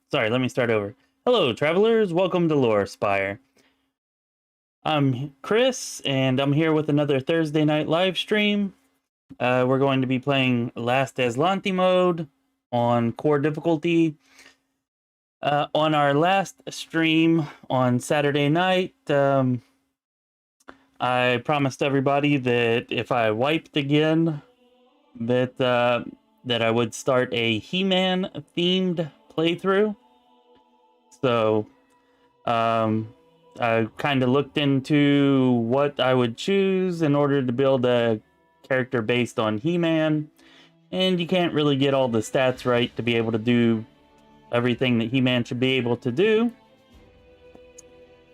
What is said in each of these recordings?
Sorry, let me start over. Hello, travelers. Welcome to Lorespire. I'm Chris, and I'm here with another Thursday night live stream. We're going to be playing Last Azlanti mode on core difficulty. On our last stream on Saturday night, I promised everybody that if I wiped again, that I would start a He-Man themed playthrough. So, I kind of looked into what I would choose in order to build a character based on He-Man, and you can't really get all the stats right to be able to do everything that He-Man should be able to do.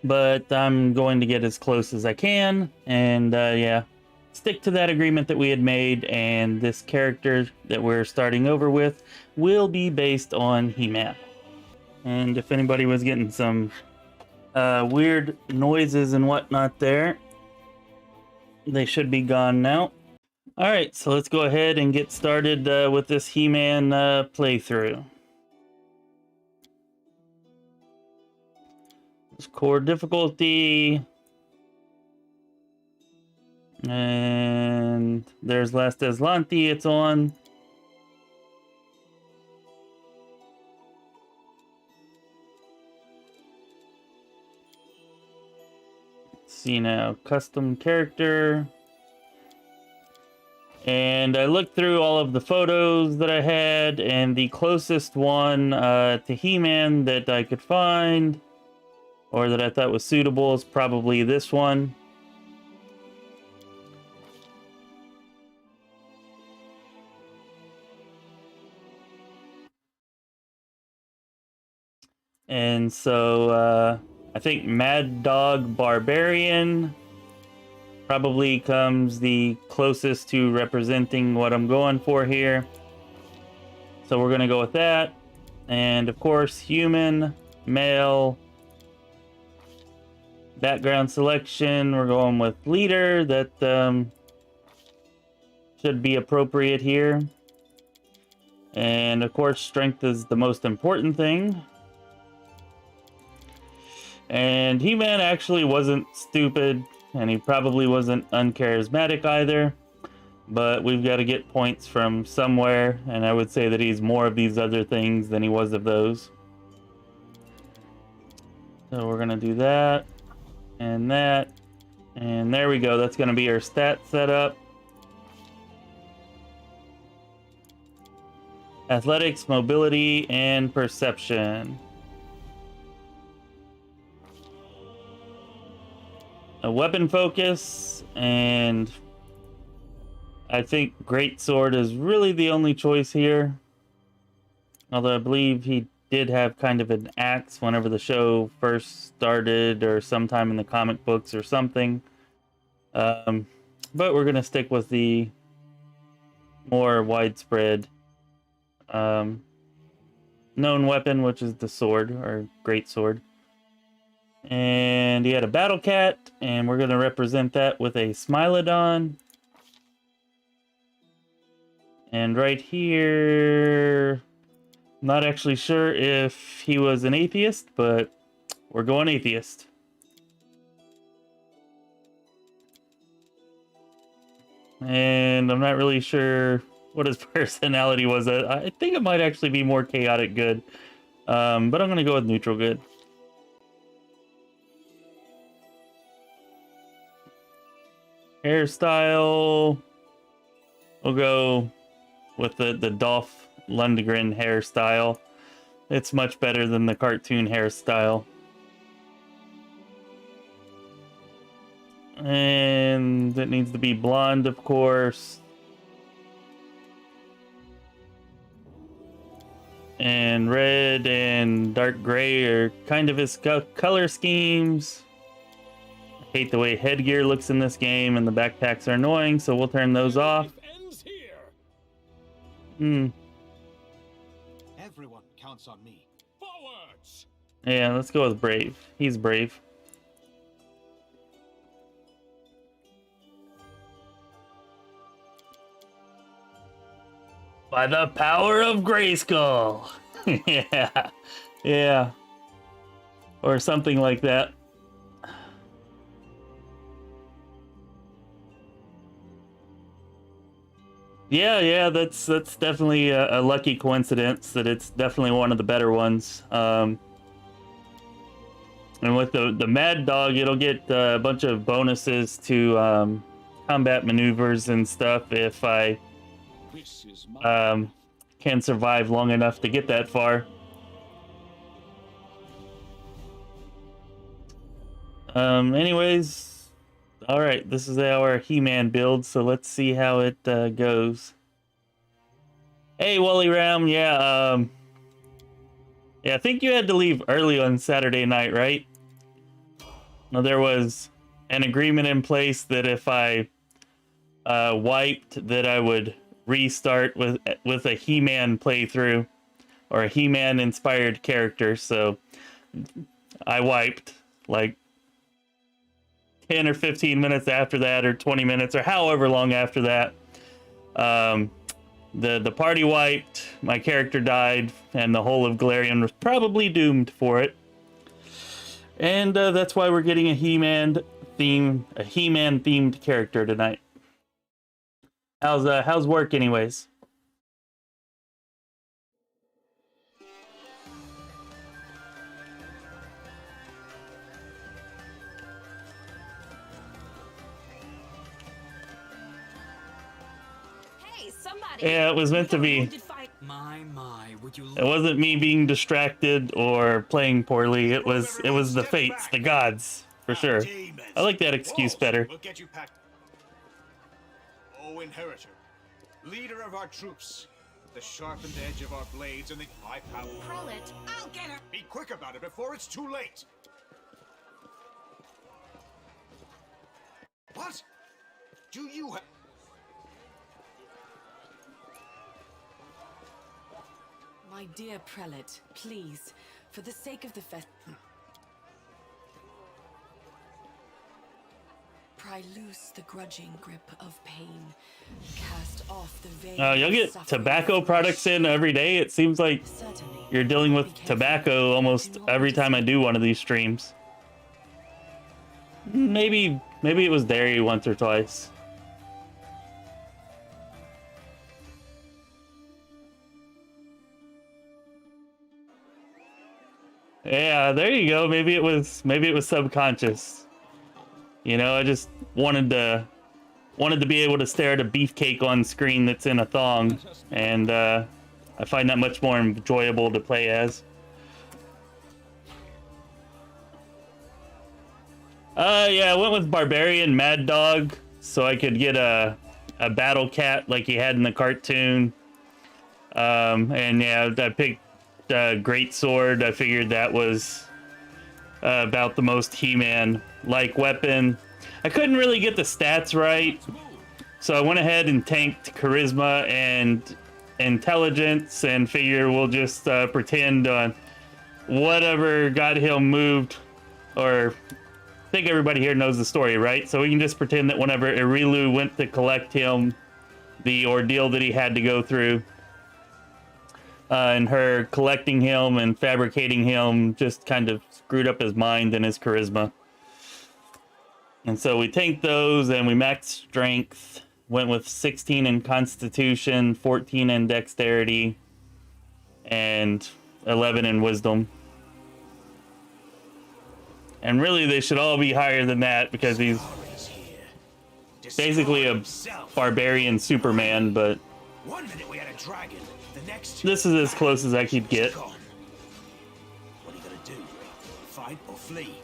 But I'm going to get as close as I can, and yeah, stick to that agreement that we had made, and this character that we're starting over with will be based on He-Man. And if anybody was getting some weird noises and whatnot there, they should be gone now. Alright, so let's go ahead and get started with this He-Man playthrough. This core difficulty. And there's Last Azlanti, it's on. See now, custom character. And I looked through all of the photos that I had, and the closest one to He-Man that I could find, or that I thought was suitable, is probably this one. And so I think Maddog Barbarian probably comes the closest to representing what I'm going for here. So we're going to go with that. And of course, human, male, background selection. We're going with leader. That should be appropriate here. And of course, strength is the most important thing. And He-Man actually wasn't stupid, and he probably wasn't uncharismatic either. But we've got to get points from somewhere, and I would say that he's more of these other things than he was of those. So we're going to do that, and that, and there we go. That's going to be our stat setup. Athletics, mobility, and perception. A weapon focus, and I think Greatsword is really the only choice here. Although I believe he did have kind of an axe whenever the show first started, or sometime in the comic books or something. But we're going to stick with the more widespread known weapon, which is the sword, or Greatsword. And he had a battle cat, and we're going to represent that with a Smilodon. And right here, not actually sure if he was an atheist, but we're going atheist. And I'm not really sure what his personality was. I think it might actually be more chaotic good. But I'm going to go with neutral good. Hairstyle, we'll go with the Dolph Lundgren hairstyle. It's much better than the cartoon hairstyle. And it needs to be blonde, of course. And red and dark gray are kind of his color schemes. Hate the way headgear looks in this game, and the backpacks are annoying, so we'll turn those off. Everyone counts on me. Forwards. Yeah, let's go with brave. He's brave. By the power of Grayskull. Yeah. Yeah. Or something like that. Yeah, that's definitely a lucky coincidence that it's definitely one of the better ones. And with the Mad Dog, it'll get a bunch of bonuses to combat maneuvers and stuff if I can survive long enough to get that far. Anyways. Alright, this is our He-Man build, so let's see how it goes. Hey, Wally Ram, yeah, I think you had to leave early on Saturday night, right? Now, there was an agreement in place that if I wiped, that I would restart with a He-Man playthrough, or a He-Man inspired character, so I wiped, like, 10 or 15 minutes after that, or 20 minutes, or however long after that. The party wiped, my character died, and the whole of Galarian was probably doomed for it. And that's why we're getting a He-Man themed character tonight. How's work anyways? Yeah, it was meant to be. It wasn't me being distracted or playing poorly. It was the fates, the gods, for sure. I like that excuse better. Oh, inheritor, leader of our troops, the sharpened edge of our blades and the high power. Prelate, I'll get her. Be quick about it before it's too late. What? Do you have... My dear prelate, please, for the sake of the pry loose the grudging grip of pain. Cast off the veil. You'll get tobacco products in every day. It seems like you're dealing with tobacco almost every time I do one of these streams. Maybe it was dairy once or twice. Yeah, there you go. Maybe it was subconscious. You know, I just wanted to be able to stare at a beefcake on screen that's in a thong, and I find that much more enjoyable to play as. Yeah, I went with Barbarian Mad Dog so I could get a battle cat like he had in the cartoon. And yeah, I picked Great Sword. I figured that was about the most He-Man like weapon. I couldn't really get the stats right, so I went ahead and tanked Charisma and Intelligence and figure we'll just pretend on whatever got him moved, or I think everybody here knows the story, right? So we can just pretend that whenever Irilu went to collect him, the ordeal that he had to go through, and her collecting him and fabricating him just kind of screwed up his mind and his charisma. And so we tanked those and we maxed strength, went with 16 in constitution, 14 in dexterity, and 11 in wisdom. And really they should all be higher than that because he's basically a barbarian Superman, but One minute we had a dragon, the next this is as close as I could get. What are you gonna do? Fight or flee?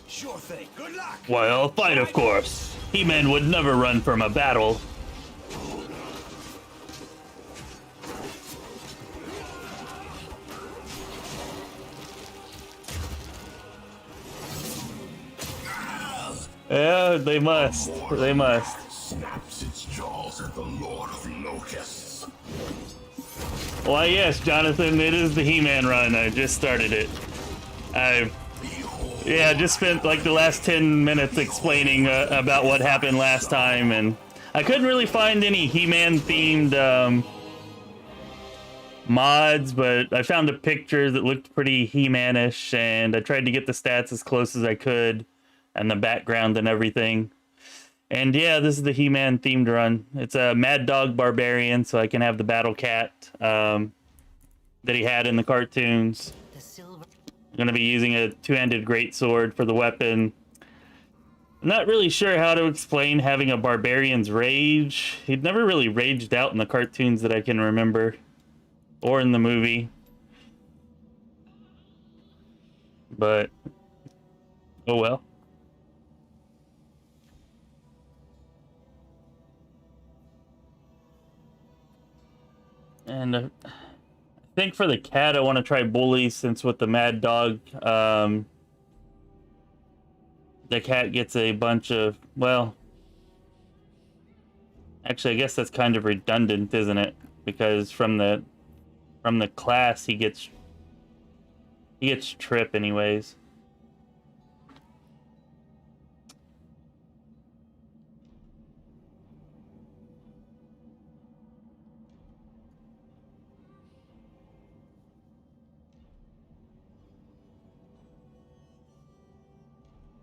Sure thing. Good luck. Well, fight, of course. He-Man would never run from a battle. Yeah, they must. They must. Snaps its jaws at the Lord of Locusts. Why, yes, Jonathan, it is the He-Man run. I just started it. I just spent like the last 10 minutes explaining about what happened last time, and I couldn't really find any He-Man themed mods, but I found a picture that looked pretty He-Man-ish, and I tried to get the stats as close as I could, and the background and everything. And yeah, this is the He-Man themed run. It's a Maddog Barbarian, so I can have the Battle Cat that he had in the cartoons. I'm going to be using a two-handed greatsword for the weapon. I'm not really sure how to explain having a barbarian's rage. He'd never really raged out in the cartoons that I can remember, or in the movie. But, oh well. And I think for the cat, I want to try Bully, since with the Mad Dog, the cat gets a bunch of, well, actually, I guess that's kind of redundant, isn't it? Because from the class, he gets trip anyways.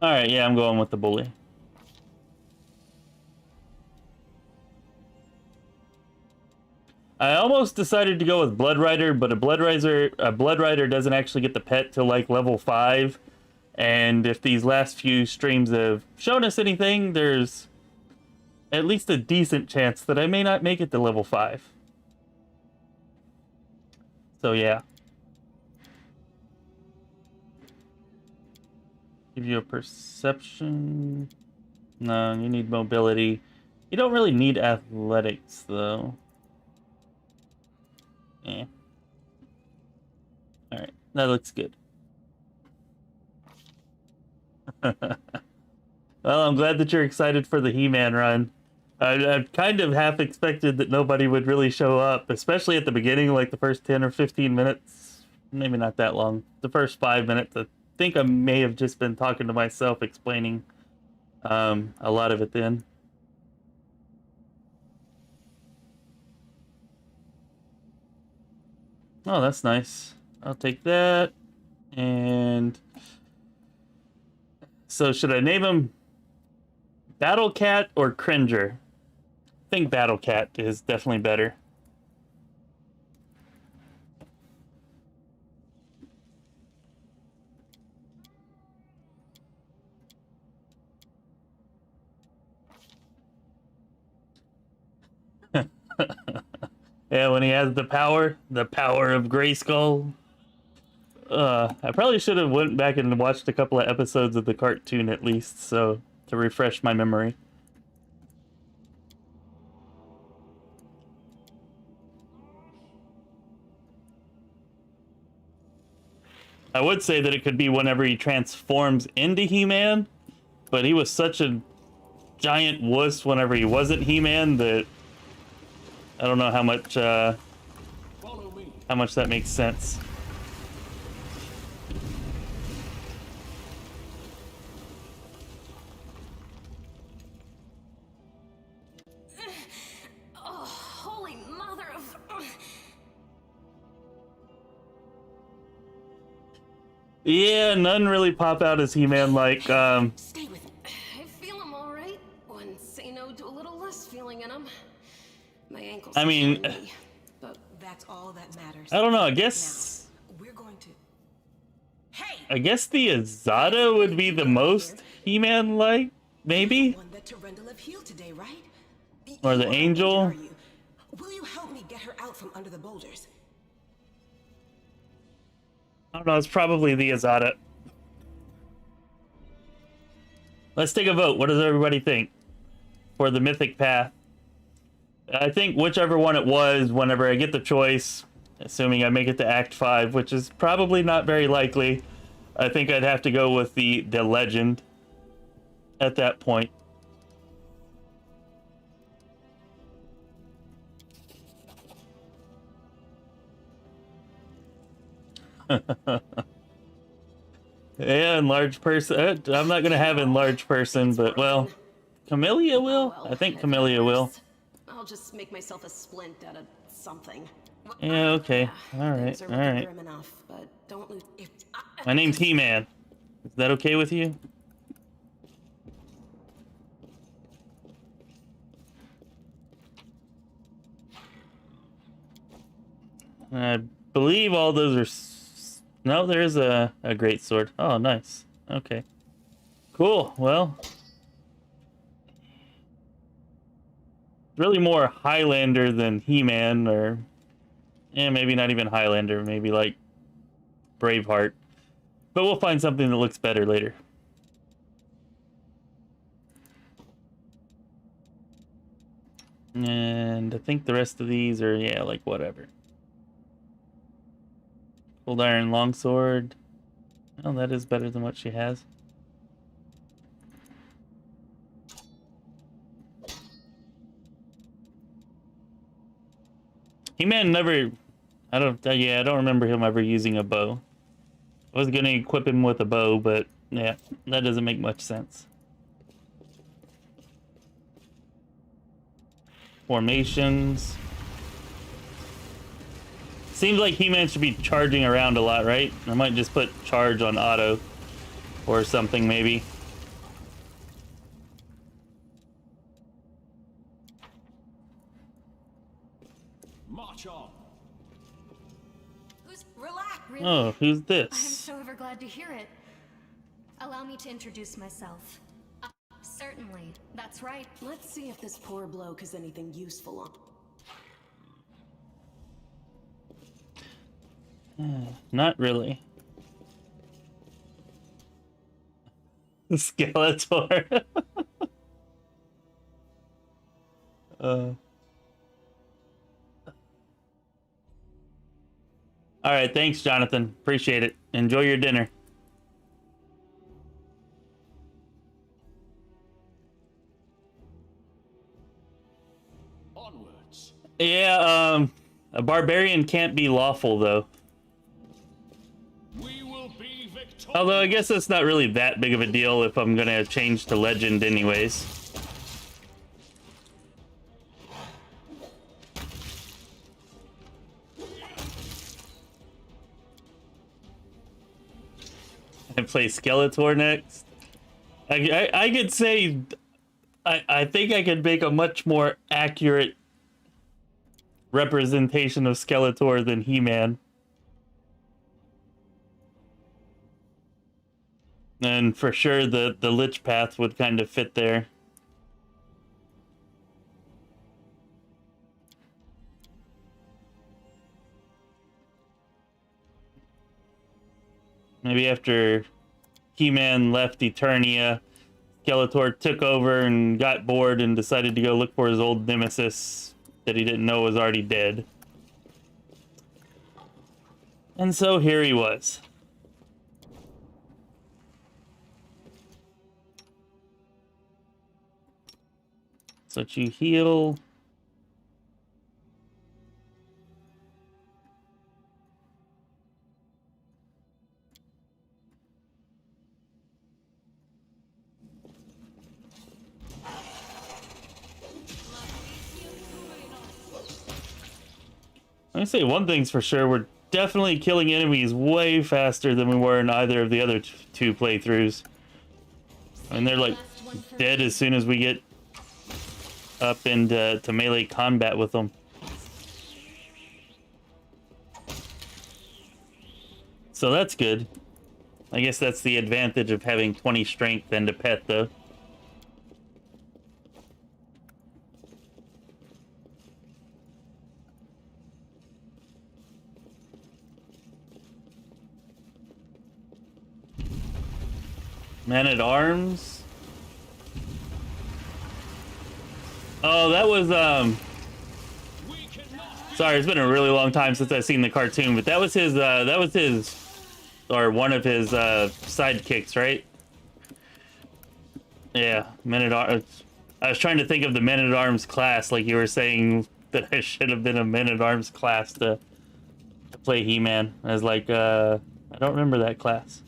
All right, yeah, I'm going with the Bully. I almost decided to go with Blood Rider, but a Blood Rider doesn't actually get the pet till like level 5. And if these last few streams have shown us anything, there's at least a decent chance that I may not make it to level 5. So yeah. Give you a perception. No, you need mobility. You don't really need athletics, though. Yeah. Alright, that looks good. Well, I'm glad that you're excited for the He-Man run. I kind of half expected that nobody would really show up, especially at the beginning, like the first 10 or 15 minutes. Maybe not that long. The first 5 minutes, I think I may have just been talking to myself, explaining a lot of it then. Oh, that's nice. I'll take that. And so should I name him Battle Cat or Cringer? I think Battle Cat is definitely better. Yeah, when he has the power of Grayskull. I probably should have went back and watched a couple of episodes of the cartoon at least, so to refresh my memory. I would say that it could be whenever he transforms into He-Man, but he was such a giant wuss whenever he wasn't He-Man that I don't know how much that makes sense. Oh, holy mother of... Yeah, none really pop out as He-Man like. Stay with me. I feel him all right. When say no to a little less feeling in him. My ankles. I mean, me, but that's all that matters. I don't know. I guess now, we're going to. Hey. I guess the Azada would be the most He-Man like, maybe. One that Tarendal have healed today, right? Or the Angel. Will you help me get her out from under the boulders? I don't know. It's probably the Azada. Let's take a vote. What does everybody think for the Mythic Path? I think whichever one it was, whenever I get the choice, assuming I make it to Act 5, which is probably not very likely, I think I'd have to go with the Legend at that point. Yeah, enlarged person. I'm not going to have enlarged person, but, well, Camellia will? I think Camellia will. I'll just make myself a splint out of something. Yeah, okay. Alright, Things are looking alright. grim enough, but don't lose. My name's He-Man. Is that okay with you? I believe all those are... No, there's a great sword. Oh, nice. Okay. Cool. Well... really more Highlander than He-Man, or... yeah, maybe not even Highlander. Maybe, like, Braveheart. But we'll find something that looks better later. And I think the rest of these are, yeah, like, whatever. Cold Iron Longsword. Oh, that is better than what she has. He-Man never... I don't remember him ever using a bow. I was gonna equip him with a bow, but yeah, that doesn't make much sense. Formations. Seems like He-Man should be charging around a lot, right? I might just put charge on auto or something, maybe. March on. Relax. Really? Oh, who's I'm this? so ever glad to hear it. Allow me to introduce myself. Certainly, that's right. Let's see if this poor bloke has anything useful on. Not really. Skeletor. All right, thanks, Jonathan. Appreciate it. Enjoy your dinner. Onwards. Yeah, a barbarian can't be lawful, though. We will be victorious. Although I guess that's not really that big of a deal if I'm gonna change to legend anyways. And play Skeletor next. I could say I think I could make a much more accurate representation of Skeletor than He-Man. And for sure the Lich Path would kind of fit there. Maybe after He-Man left Eternia, Skeletor took over and got bored and decided to go look for his old nemesis that he didn't know was already dead. And so here he was. So you heal. I'm gonna say one thing's for sure, we're definitely killing enemies way faster than we were in either of the other two playthroughs. I mean, they're like dead as soon as we get up into melee combat with them. So that's good. I guess that's the advantage of having 20 strength and a pet, though. Man-at-Arms? Oh, that was, sorry, it's been a really long time since I've seen the cartoon, but that was his, or one of his, sidekicks, right? Yeah, Men-at-Arms. I was trying to think of the Men-at-Arms class, like you were saying that I should have been a Men-at-Arms class to play He-Man. I was like, I don't remember that class.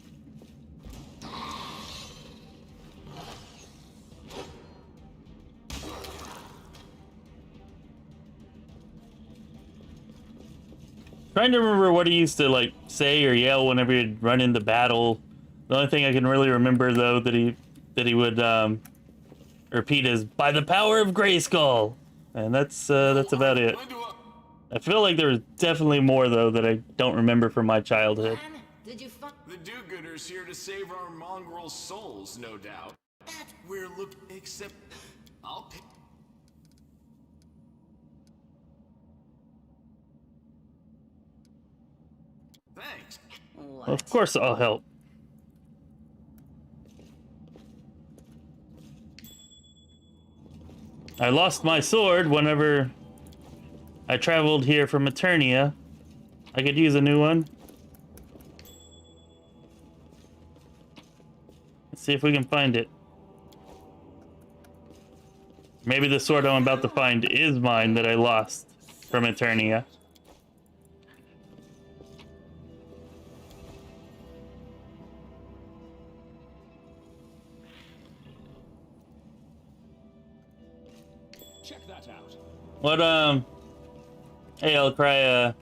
Trying to remember what he used to like say or yell whenever he'd run into battle. The only thing I can really remember though that he would repeat is "by the power of Grayskull," and that's about it. I feel like there's definitely more though that I don't remember from my childhood. Did you find The do-gooder's here to save our mongrel souls, no doubt. We're looking, except I'll pick. Thanks. what? Of course I'll help. I lost my sword whenever I traveled here from Eternia. I could use a new one. Let's see if we can find it. Maybe the sword I'm about to find is mine that I lost from Eternia. Check that out. What, hey, Elcry,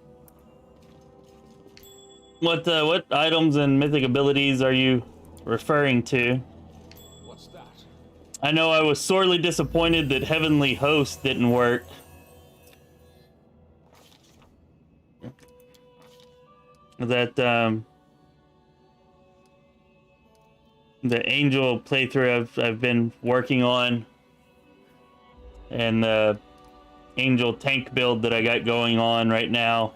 what items and mythic abilities are you referring to? What's that? I know I was sorely disappointed that Heavenly Host didn't work. That, the Angel playthrough I've been working on, and the Angel tank build that I got going on right now,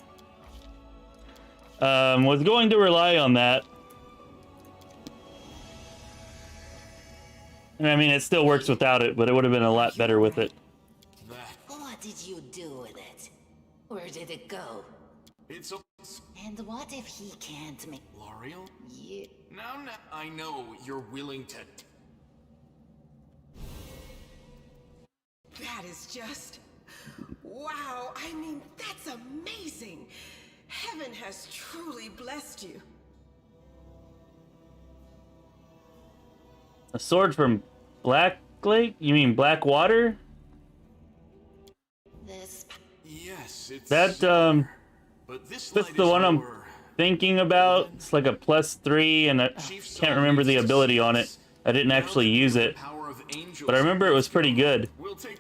was going to rely on that. And I mean, it still works without it, but it would have been a lot better with it. What did you do with it? Where did it go? It's a And what if he can't make... L'Oreal? Yeah. Now, I know you're willing to. That is just... wow, I mean, that's amazing. Heaven has truly blessed you. A sword from Black Lake? You mean Blackwater? This... Yes, it's. That, But this that's light the is one I'm more- thinking about. It's like a +3, and I can't remember the ability on it. I didn't actually use it, Power of angels. but I remember it was pretty good. We'll take.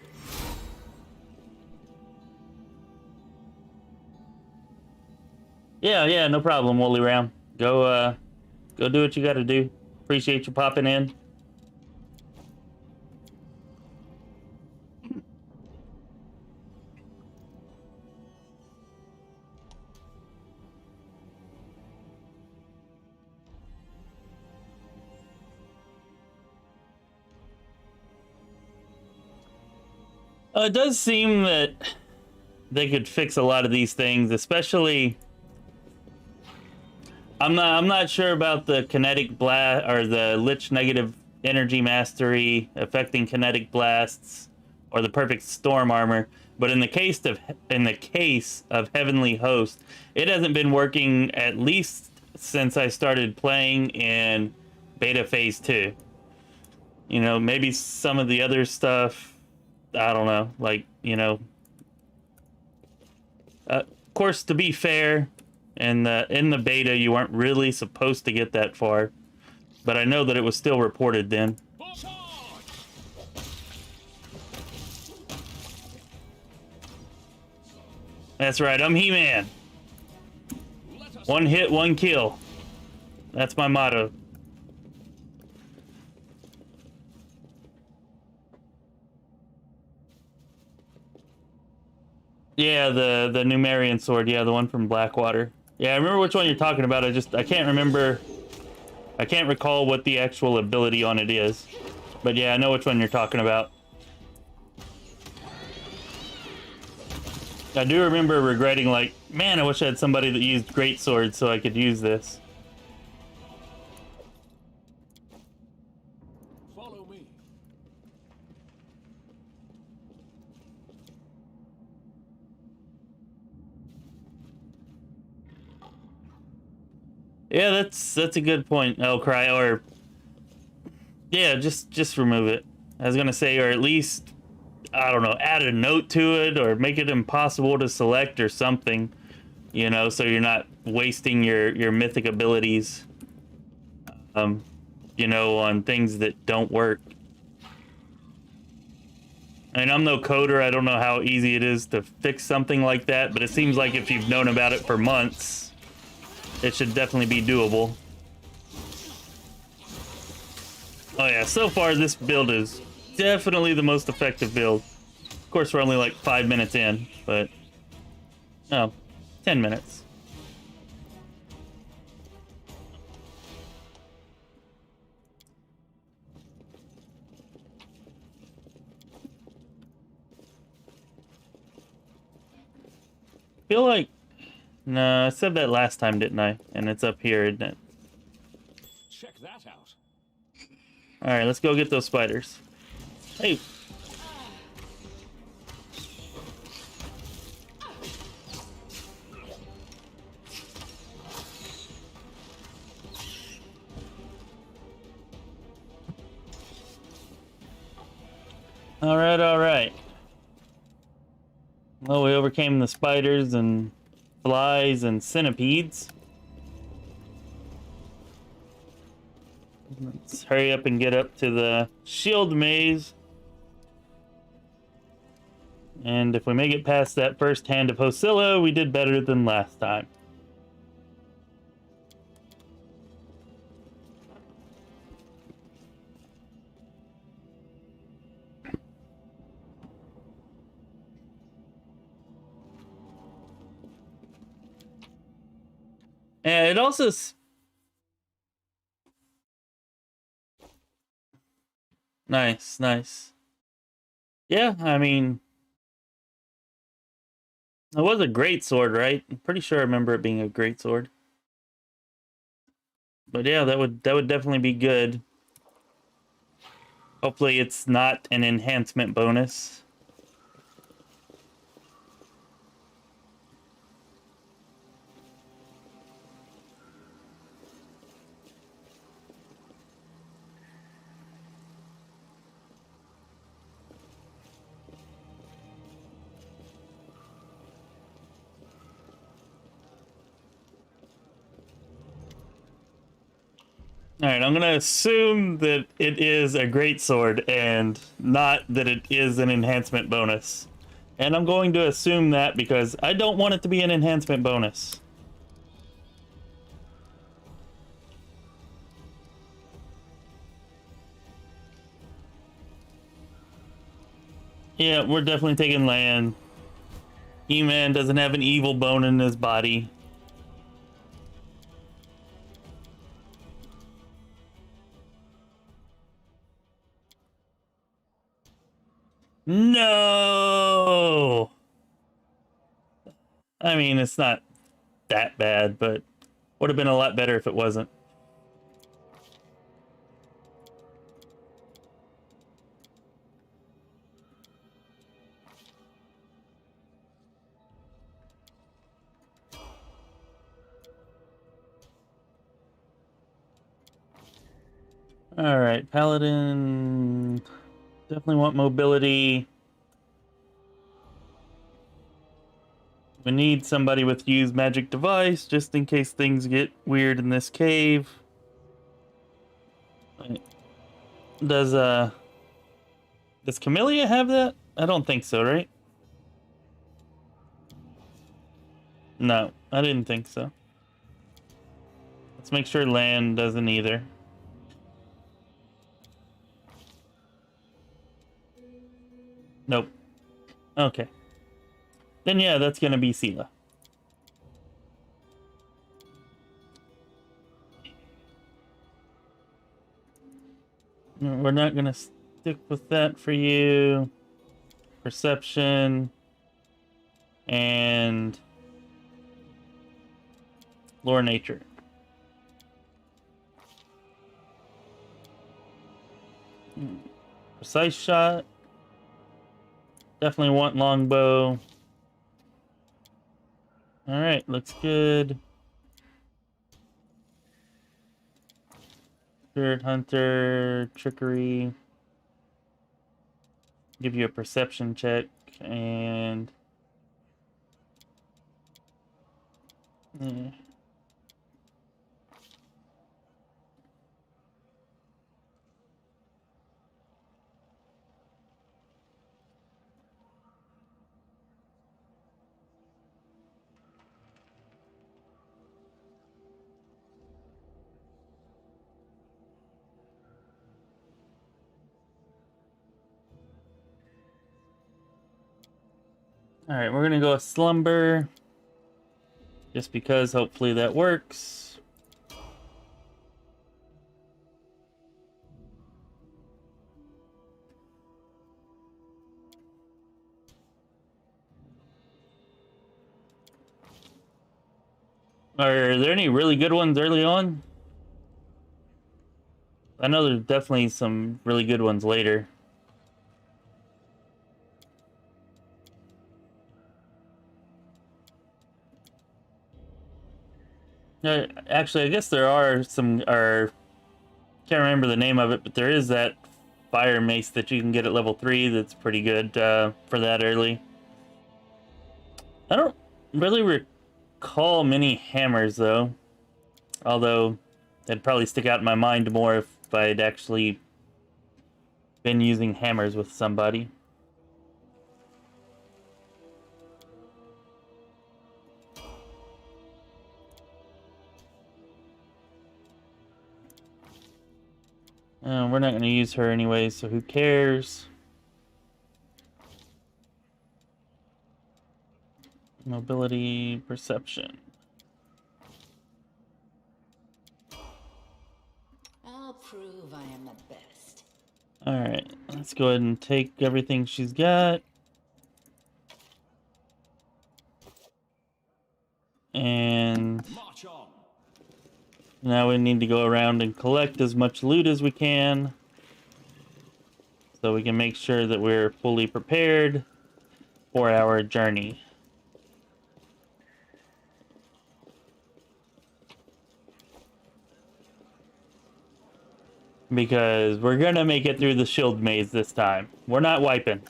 Yeah, no problem, Woolly Ram. Go do what you gotta do. Appreciate you popping in. It does seem that they could fix a lot of these things, especially. I'm not sure about the kinetic blast or the Lich negative energy mastery affecting kinetic blasts or the perfect storm armor, but in the case of Heavenly Host, it hasn't been working at least since I started playing in beta phase 2. You know, maybe some of the other stuff, I don't know, like, you know, of course, to be fair, and in the beta you weren't really supposed to get that far, but I know that it was still reported then. That's right, I'm He-Man. One hit, one kill. That's my motto. Yeah, the Numerian sword, yeah, the one from Blackwater. Yeah, I remember which one you're talking about. I can't remember. I can't recall what the actual ability on it is. But yeah, I know which one you're talking about. I do remember regretting, like, man, I wish I had somebody that used great swords so I could use this. Follow me. Yeah, that's a good point, Elcry. Or yeah, just remove it. I was gonna say, or at least, I don't know, add a note to it or make it impossible to select or something. you know, so you're not wasting your mythic abilities, you know, on things that don't work. I mean, I'm no coder. I don't know how easy it is to fix something like that, but it seems like if you've known about it for months, it should definitely be doable. Oh yeah, so far this build is definitely the most effective build. Of course, we're only like 5 minutes in, but no, 10 minutes. Feel like, no, I said that last time, didn't I? And it's up here, isn't it? Check that out. All right, let's go get those spiders. Hey. All right, all right. Well, we overcame the spiders and flies and centipedes. Let's hurry up and get up to the shield maze. And if we make it past that first hand of Hosilla, we did better than last time. And it also... Nice, nice. Yeah, I mean... It was a great sword, right? I'm pretty sure I remember it being a great sword. But yeah, that would definitely be good. Hopefully it's not an enhancement bonus. Alright, I'm gonna assume that it is a great sword and not that it is an enhancement bonus. And I'm going to assume that because I don't want it to be an enhancement bonus. Yeah, we're definitely taking land. E-Man doesn't have an evil bone in his body. No! I mean, it's not that bad, but would have been a lot better if it wasn't. Alright, Paladin... Definitely want mobility. We need somebody with use magic device just in case things get weird in this cave. Does Camellia have that? I don't think so, right? No, I didn't think so. Let's make sure Land doesn't either. Nope. Okay. Then yeah, that's gonna be Sela. We're not gonna stick with that for you. Perception. And... Lore Nature. Precise shot. Definitely want longbow. Alright, looks good. Spirit Hunter, Trickery. Give you a perception check, and... Yeah. Alright, we're gonna go with slumber. Just because hopefully that works. Are there any really good ones early on? I know there's definitely some really good ones later. Actually, I guess there are some, or can't remember the name of it, but there is that fire mace that you can get at level 3 that's pretty good for that early. I don't really recall many hammers, though. Although, that'd probably stick out in my mind more if I'd actually been using hammers with somebody. We're not going to use her anyway, so who cares? Mobility, perception. I'll prove I am the best. Alright, let's go ahead and take everything she's got. And March on. now we need to go around and collect as much loot as we can, so we can make sure that we're fully prepared for our journey. Because we're gonna make it through the shield maze this time. We're not wiping.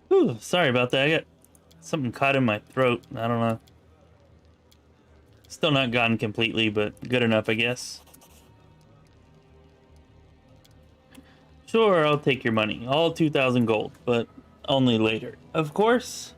Whew, sorry about that. I got something caught in my throat. I don't know. Still not gone completely, but good enough, I guess. Sure, I'll take your money. All 2,000 gold, but only later. Of course.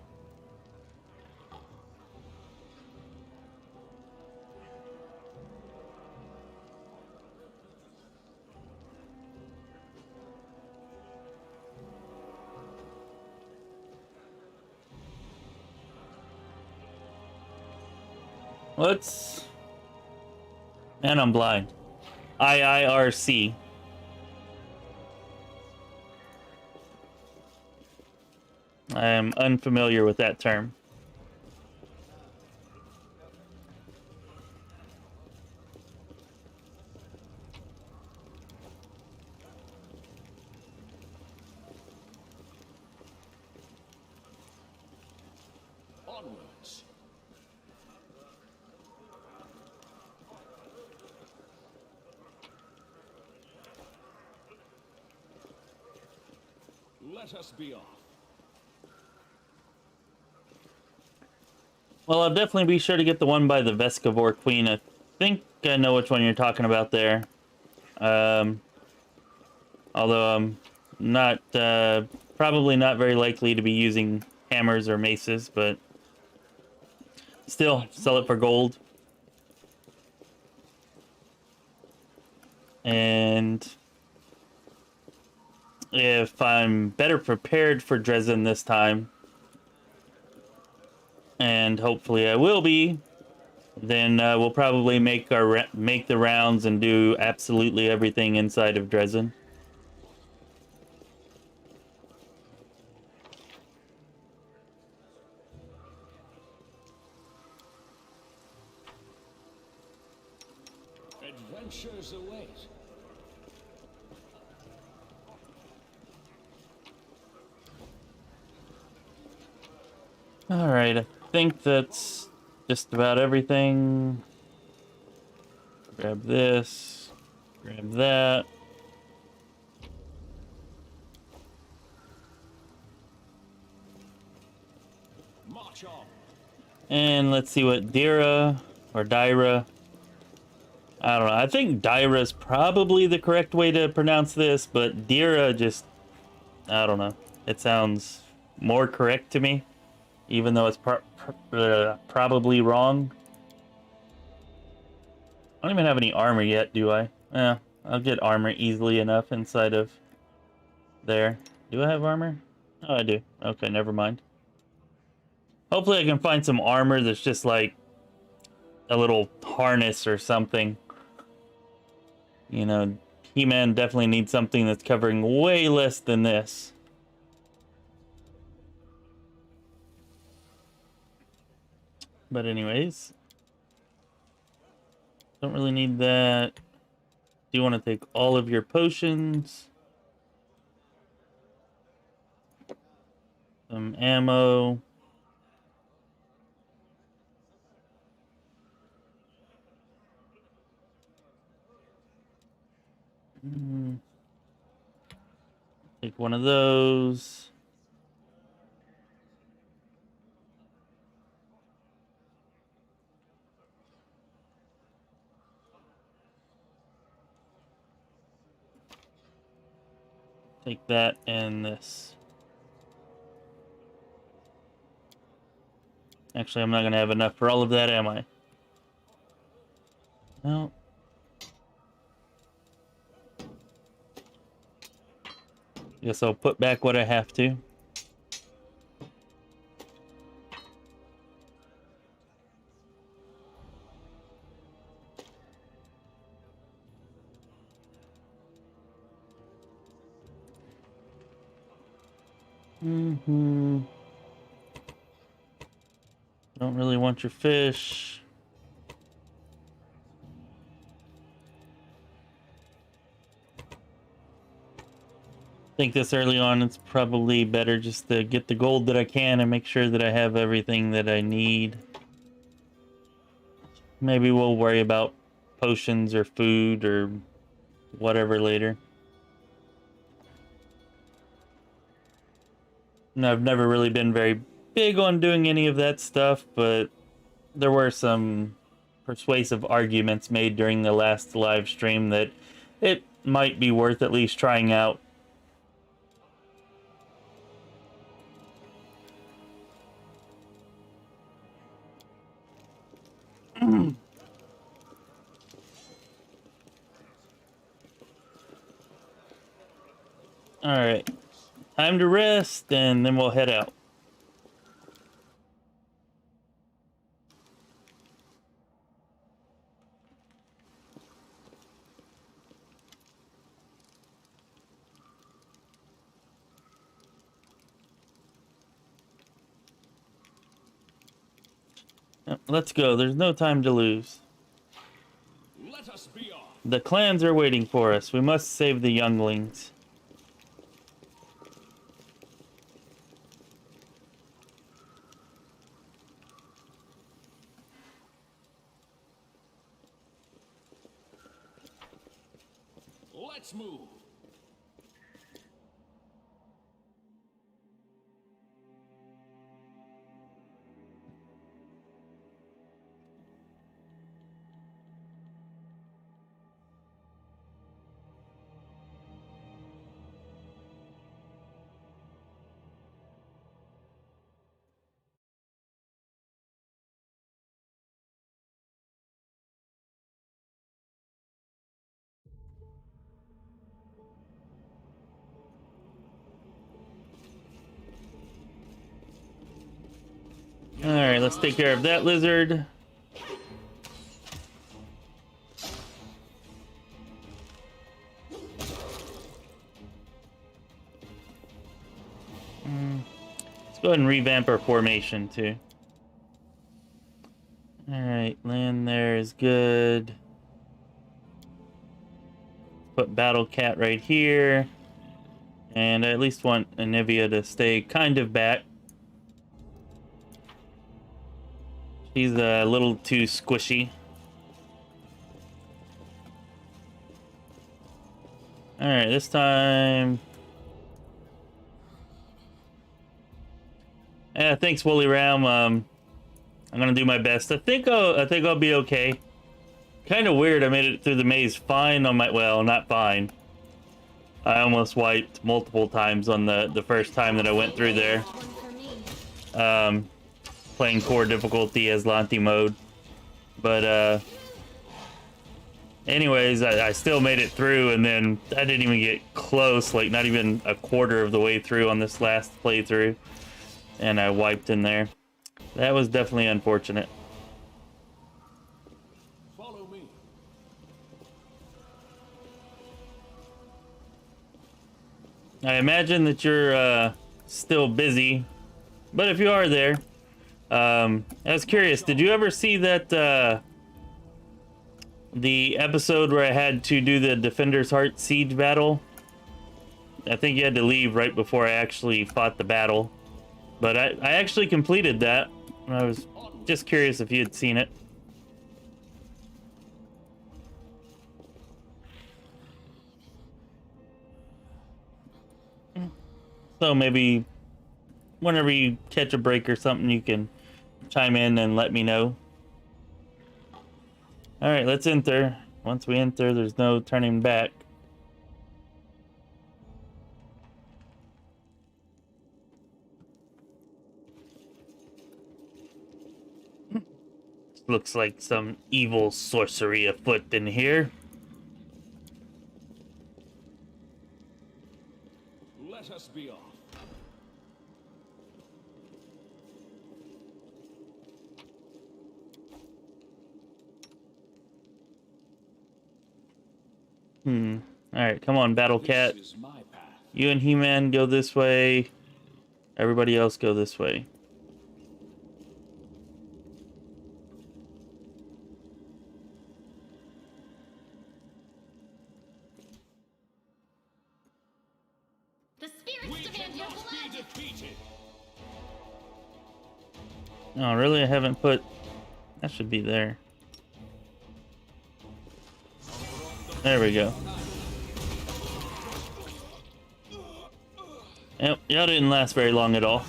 Let's... And I'm blind. IIRC. I am unfamiliar with that term. Onwards. Let us be off. Well, I'll definitely be sure to get the one by the Vescavor Queen. I think I know which one you're talking about there. Although I'm not, probably not very likely to be using hammers or maces, but still, sell it for gold. And if I'm better prepared for Dresden this time, and hopefully I will be, then we'll probably make the rounds and do absolutely everything inside of Dresden. Adventures await. Alright, I think that's just about everything. Grab this. Grab that. March on. And let's see what Dira or Dyra. I don't know. I think Dyra is probably the correct way to pronounce this, but Dira just, I don't know. It sounds more correct to me, even though it's probably wrong. I don't even have any armor yet, do I? Yeah, I'll get armor easily enough inside of there. Do I have armor? Oh, I do. Okay, never mind. Hopefully I can find some armor that's just like a little harness or something. You know, He-Man definitely needs something that's covering way less than this. But anyways, don't really need that. Do you want to take all of your potions? Some ammo. Take one of those. Take that and this. Actually, I'm not going to have enough for all of that, am I? No. Guess I'll put back what I have to. Don't really want your fish. I think this early on it's probably better just to get the gold that I can and make sure that I have everything that I need. Maybe we'll worry about potions or food or whatever later. And I've never really been very big on doing any of that stuff, but there were some persuasive arguments made during the last live stream that it might be worth at least trying out. Alright, time to rest, and then we'll head out. Yep, let's go, there's no time to lose. Let us be off. The clans are waiting for us, we must save the younglings. Let's move. Alright, let's take care of that lizard. Let's go ahead and revamp our formation too. Alright, land there is good. Put Battle Cat right here. And I at least want Anivia to stay kind of back. He's a little too squishy. Alright, this time... Yeah, thanks, Woolly Ram. I'm gonna do my best. I think I'll be okay. Kind of weird. I made it through the maze fine on my... Well, not fine. I almost wiped multiple times on the first time that I went through there. Playing core difficulty Azlanti mode. But, anyways, I still made it through, and then I didn't even get close, like not even a quarter of the way through on this last playthrough. And I wiped in there. That was definitely unfortunate. Follow me. I imagine that you're still busy, but if you are there, I was curious, did you ever see that the episode where I had to do the Defender's Heart siege battle? I think you had to leave right before I actually fought the battle. But I actually completed that. I was just curious if you had seen it. So maybe whenever you catch a break or something, you can chime in and let me know. Alright, let's enter. Once we enter, there's no turning back. Looks like some evil sorcery afoot in here. Let us be off. Alright, come on, Battle Cat. This is my path. You and He-Man go this way. Everybody else go this way. The spirits demand your blood! Oh, really? I haven't put... That should be there. There we go. Yep, y'all didn't last very long at all.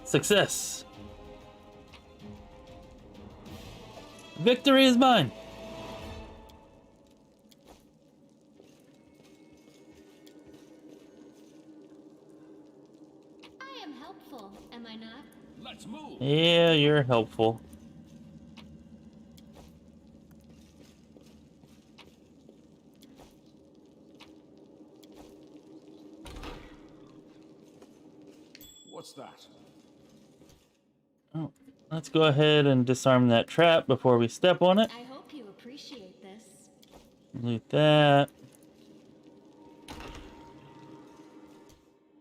Success! Victory is mine! I am helpful, am I not? Let's move. Yeah, you're helpful. What's that? Oh, let's go ahead and disarm that trap before we step on it. I hope you appreciate this. Loot that.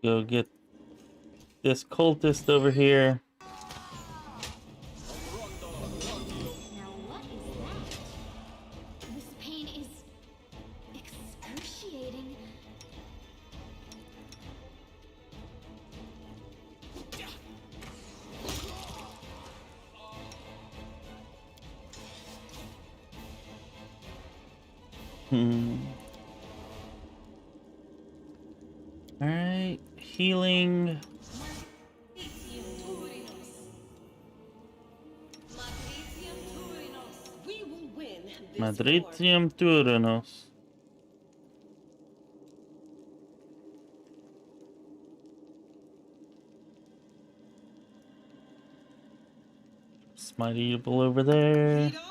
Go get this cultist over here. Now what is that? This pain is excruciating. Alright, healing. We will win this war. Madritium Turanos. Smiteable over there. Lead on.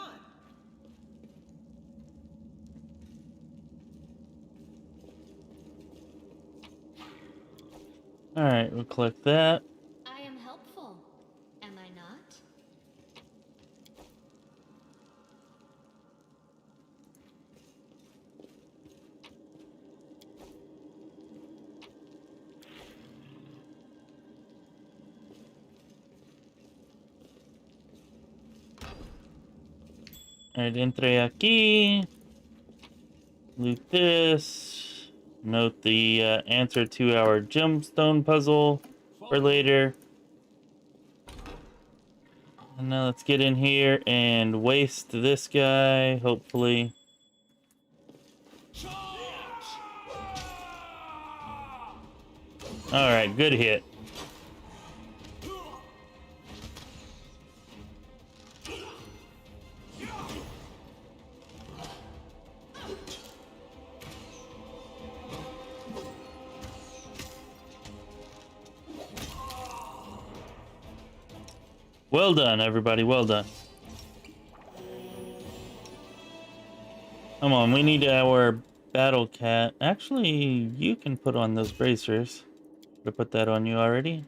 Alright, we'll collect that. I am helpful, am I not? Alright, entre aquí. Loot this. Note the answer to our gemstone puzzle for later. And now let's get in here and waste this guy, hopefully. Alright, good hit. Well done, everybody. Well done. Come on, we need our battle cat. Actually, you can put on those bracers. I put that on you already.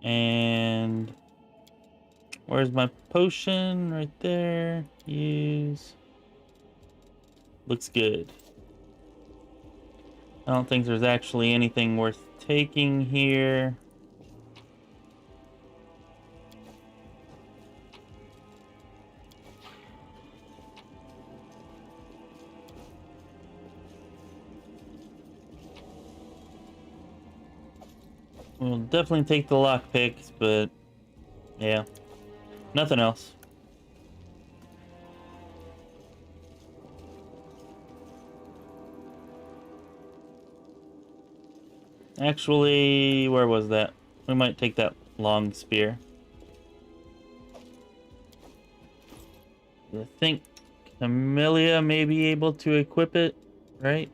And where's my potion? Right there. Use. Looks good. I don't think there's actually anything worth taking here. We'll definitely take the lockpicks, but yeah, nothing else. Actually, where was that? We might take that long spear. I think Camellia may be able to equip it, right?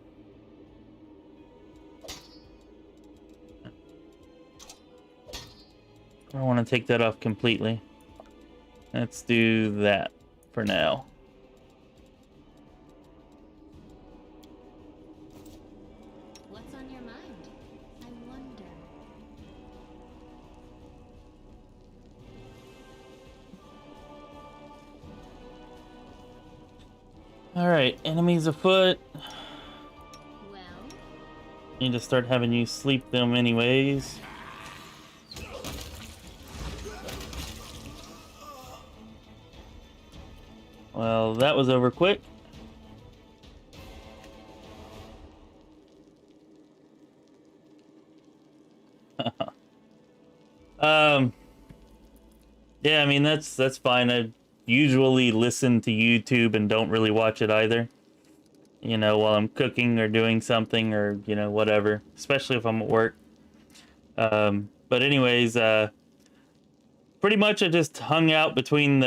I don't want to take that off completely. Let's do that for now. What's on your mind? I wonder. Alright, enemies afoot. Well, Need to start having you sleep them anyways. Well, that was over quick. Yeah, I mean that's fine. I usually listen to YouTube and don't really watch it either. You know, while I'm cooking or doing something or, you know, whatever, especially if I'm at work. But anyways, pretty much I just hung out between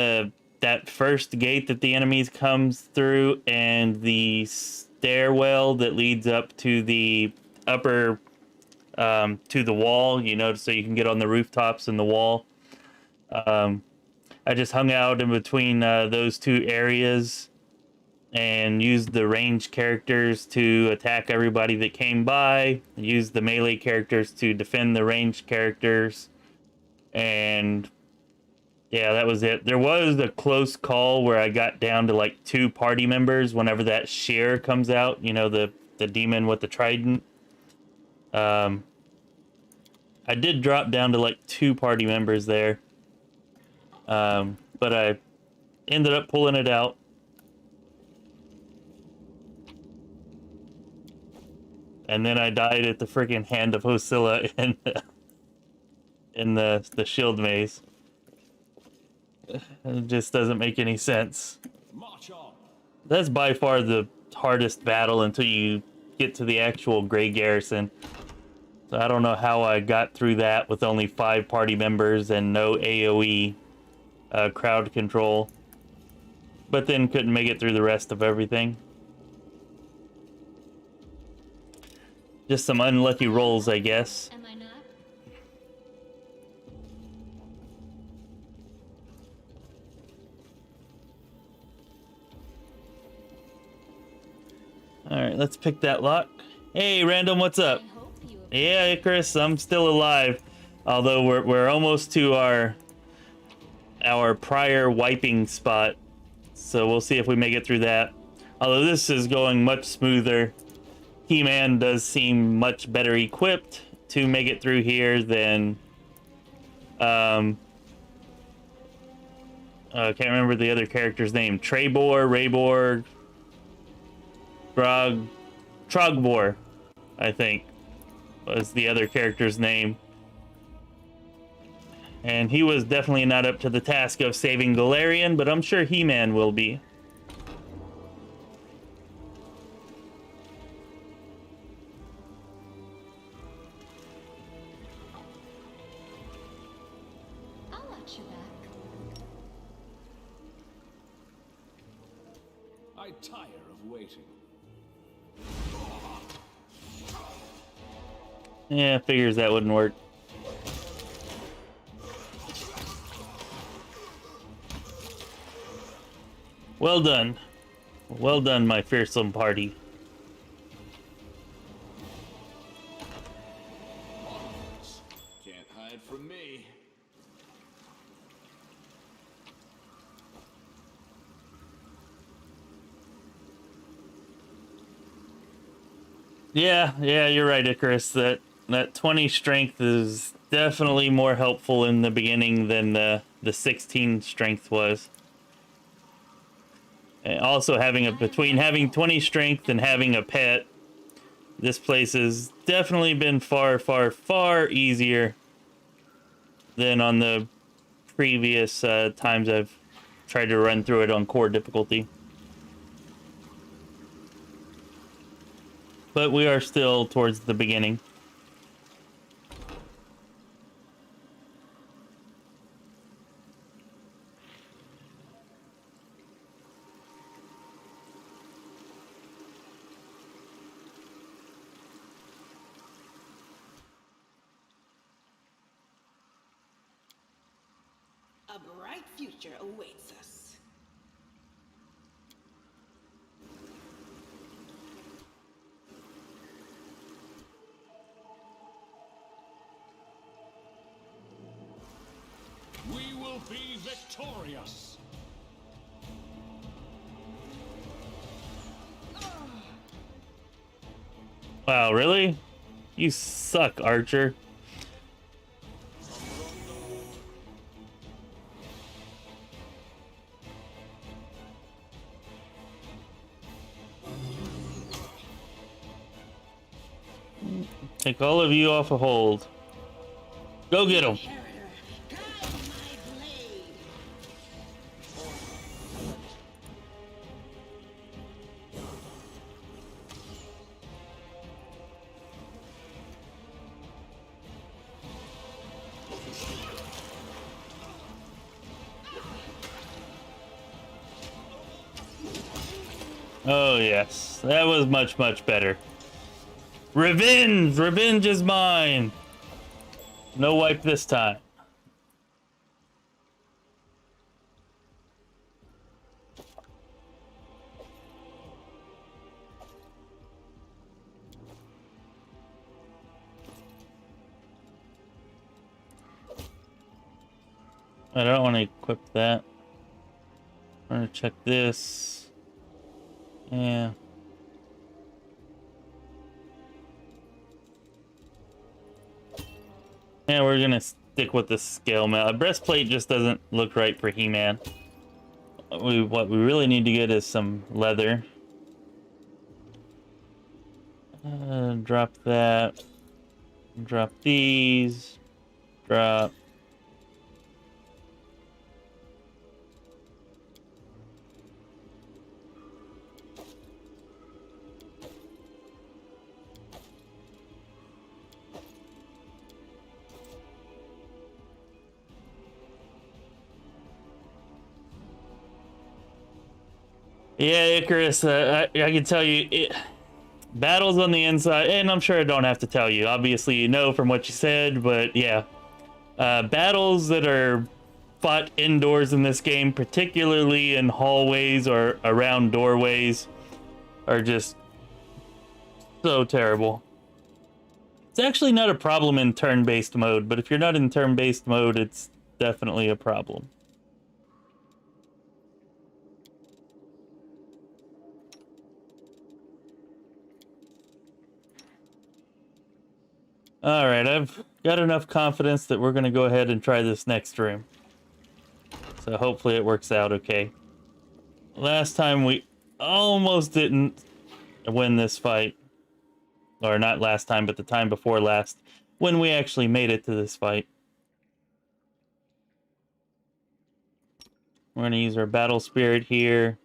that first gate that the enemies comes through and the stairwell that leads up to the upper to the wall, you know, so you can get on the rooftops and the wall. I just hung out in between those two areas and used the ranged characters to attack everybody that came by, used the melee characters to defend the ranged characters, and yeah, that was it. There was a close call where I got down to like 2 party members whenever that shear comes out, you know, the demon with the trident. I did drop down to like 2 party members there. But I ended up pulling it out. And then I died at the freaking hand of Hosilla in the shield maze. It just doesn't make any sense. March on. That's by far the hardest battle until you get to the actual Grey Garrison. So I don't know how I got through that with only 5 party members and no AoE crowd control. But then couldn't make it through the rest of everything. Just some unlucky rolls, I guess. am I not? Alright, let's pick that lock. Hey, Random, what's up? I hope you Yeah, Icarus, I'm still alive. Although we're almost to our prior wiping spot. So we'll see if we make it through that. Although this is going much smoother. He-Man does seem much better equipped to make it through here than I can't remember the other character's name. Trebor, Raybor, Grog. Trogbor, I think, was the other character's name. And he was definitely not up to the task of saving Galarian, but I'm sure He-Man will be. I'll watch you back. I tire of waiting. Yeah, figures that wouldn't work. Well done. Well done, my fearsome party. Can't hide from me. Yeah, you're right, Icarus. That 20 strength is definitely more helpful in the beginning than the 16 strength was. And also between having 20 strength and having a pet, this place has definitely been far, far, far easier than on the previous times I've tried to run through it on core difficulty. But we are still towards the beginning. A bright future awaits us. We will be victorious. Wow, really? You suck, Archer. Take all of you off a hold. Go get him. Oh yes, that was much, much better. Revenge! Revenge is mine! No wipe this time. I don't want to equip that. I'm gonna check this. Yeah. Yeah, we're gonna stick with the scale mail. A breastplate just doesn't look right for He-Man. What we really need to get is some leather. Drop that. Drop these. Drop. Yeah, Icarus, I can tell you, battles on the inside, and I'm sure I don't have to tell you. Obviously, you know from what you said, but yeah. Battles that are fought indoors in this game, particularly in hallways or around doorways, are just so terrible. It's actually not a problem in turn-based mode, but if you're not in turn-based mode, it's definitely a problem. Alright, I've got enough confidence that we're going to go ahead and try this next room. So hopefully it works out okay. Last time we almost didn't win this fight. Or not last time, but the time before last, when we actually made it to this fight. We're going to use our battle spirit here.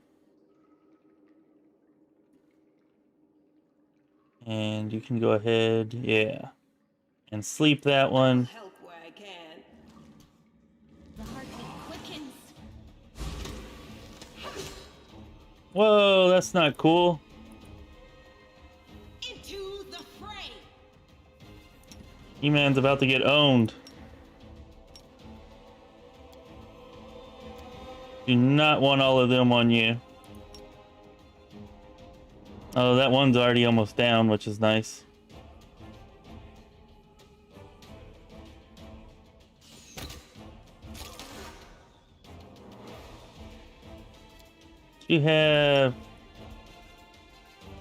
And you can go ahead, yeah, and sleep that one. Help where I can. The heartbeat quickens. Whoa, that's not cool. Into the fray. E-Man's about to get owned. Do not want all of them on you. Oh, that one's already almost down, which is nice. You have...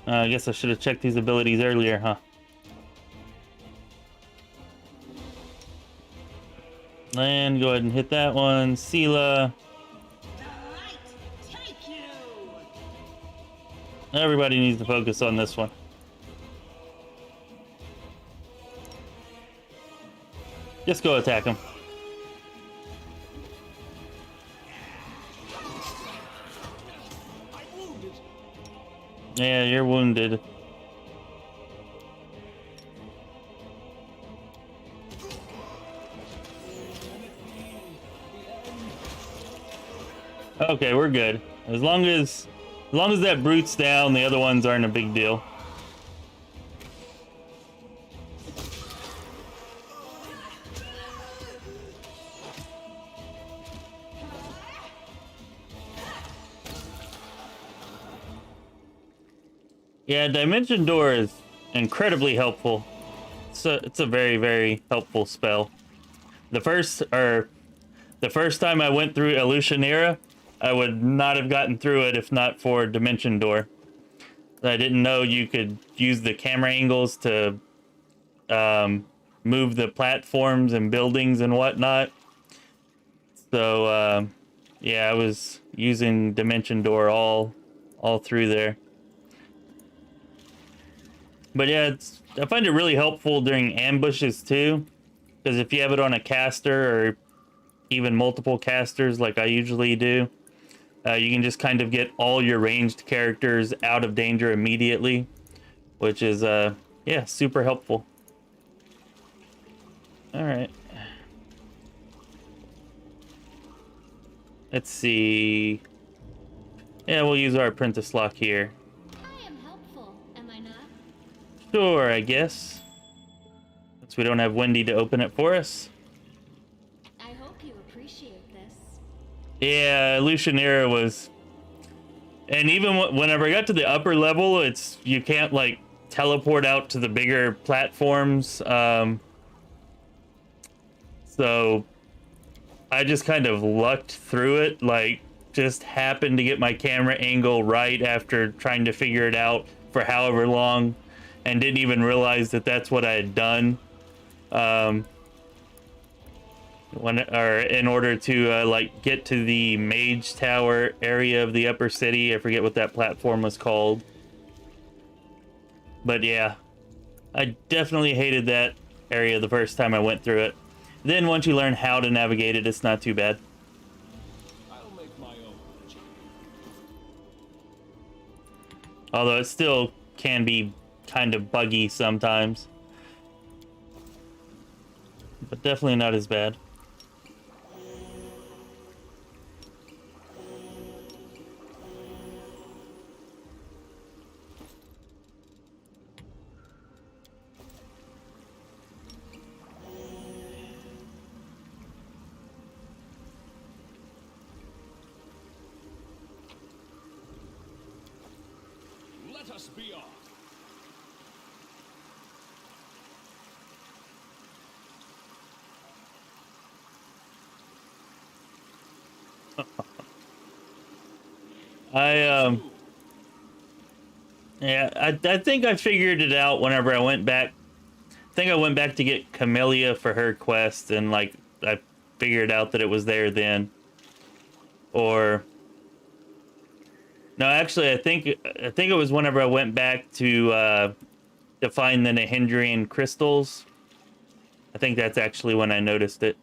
I guess I should have checked these abilities earlier, huh? And go ahead and hit that one. Sela. Everybody needs to focus on this one. Just go attack him. Yeah, you're wounded. Okay, we're good. As long as that brute's down, the other ones aren't a big deal. Yeah, Dimension Door is incredibly helpful. It's a very, very helpful spell. The first time I went through Illusionera, I would not have gotten through it if not for Dimension Door. I didn't know you could use the camera angles to move the platforms and buildings and whatnot. So yeah, I was using Dimension Door all through there. But yeah, I find it really helpful during ambushes too, because if you have it on a caster or even multiple casters like I usually do, you can just kind of get all your ranged characters out of danger immediately, which is yeah, super helpful. All right, let's see. Yeah, we'll use our apprentice lock here. I am helpful, am I not? Sure, I guess. Since we don't have Wendy to open it for us. I hope you appreciate this. Yeah, Illusionera was... And even whenever I got to the upper level, you can't, like, teleport out to the bigger platforms. So I just kind of lucked through it, like, just happened to get my camera angle right after trying to figure it out for however long, and didn't even realize that that's what I had done. In order to like get to the Mage Tower area of the upper city. I forget what that platform was called. But yeah, I definitely hated that area the first time I went through it. Then once you learn how to navigate it, it's not too bad. I'll make my own. Although it still can be kind of buggy sometimes. But definitely not as bad. Let us be off. Yeah, I think I figured it out whenever I went back. I think I went back to get Camellia for her quest, and like I figured out that it was there then. Or no, actually, I think it was whenever I went back to to find the Nahindrian crystals. I think that's actually when I noticed it.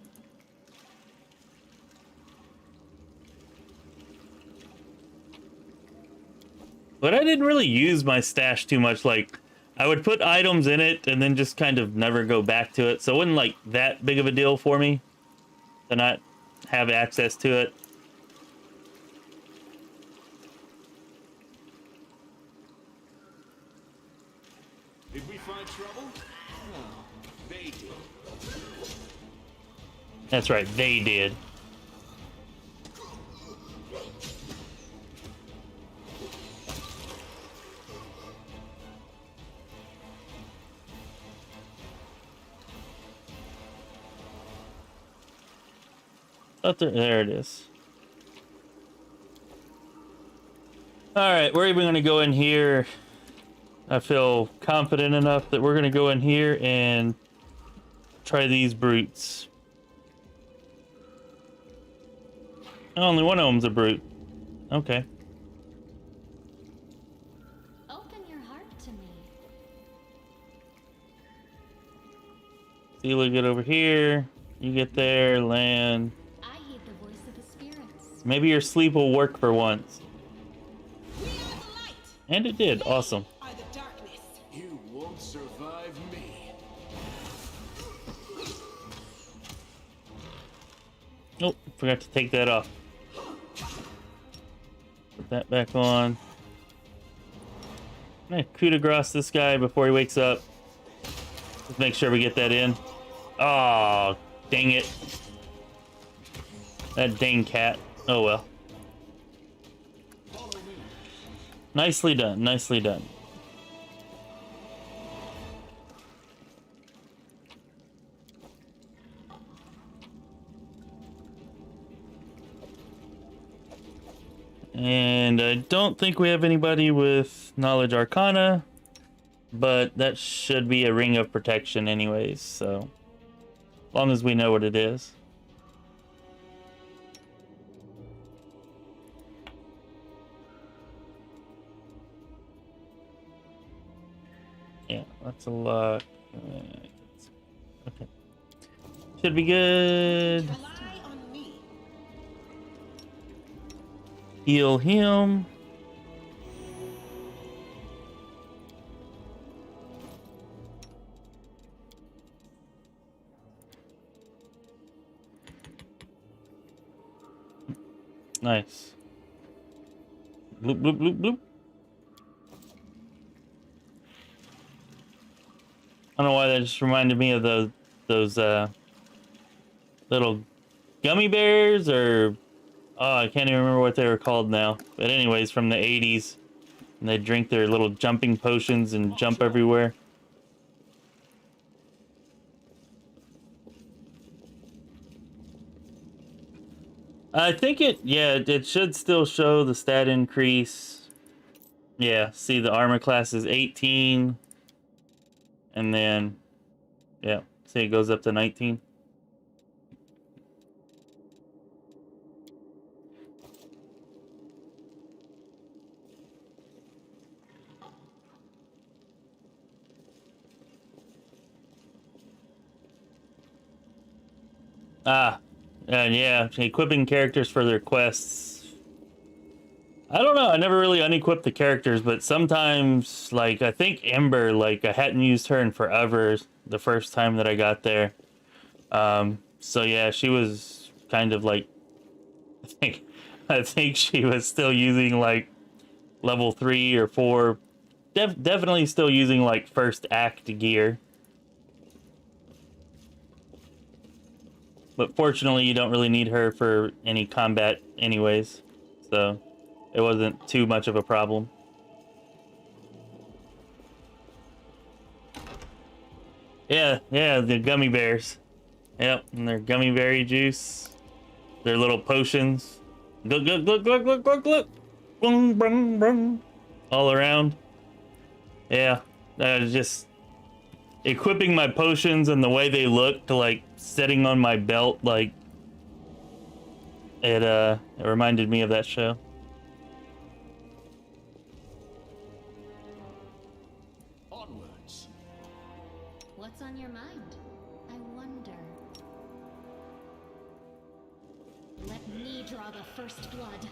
But I didn't really use my stash too much. Like, I would put items in it and then just kind of never go back to it. So it wasn't like that big of a deal for me to not have access to it. Did we find trouble? No, they did. That's right, they did. Oh, there it is. Alright, we're even going to go in here. I feel confident enough that we're going to go in here and try these brutes. Only one of them's a brute. Okay. Open your heart to me. So you look it over here. You get there, land. I heed the voice of the spirits. Maybe your sleep will work for once. We are the light. And it did. Awesome. Are the darkness. You won't survive me. Oh, forgot to take that off. Put that back on. I'm gonna coup de grace this guy before he wakes up. Let's make sure we get that in. Oh, dang it. That dang cat. Oh well. Nicely done, nicely done. And I don't think we have anybody with Knowledge Arcana, but that should be a ring of protection anyways, so as long as we know what it is. Yeah, that's a lot. Okay. Should be good. Rely on me. Heal him. Nice. Bloop, bloop, bloop, bloop. I don't know why that just reminded me of those little gummy bears, or oh, I can't even remember what they were called now. But anyways, from the 80s, and they drink their little jumping potions and jump everywhere. I think it should still show the stat increase. Yeah, see the armor class is 18. And then, yeah, see it goes up to 19. And yeah, equipping characters for their quests. I don't know, I never really unequipped the characters, but sometimes, like, I think Ember, like, I hadn't used her in forever the first time that I got there. So yeah, she was kind of like, I think she was still using, like, level 3 or 4. Definitely still using, like, first act gear. But fortunately, you don't really need her for any combat anyways. So it wasn't too much of a problem. Yeah, the gummy bears. Yep, and their gummy berry juice. Their little potions. Glug, glug, glug, glug, glug, glug, glug. Brum, brum, brum. All around. Yeah, just equipping my potions and the way they look to, like, sitting on my belt, like, it reminded me of that show. Onwards. draw the first blood.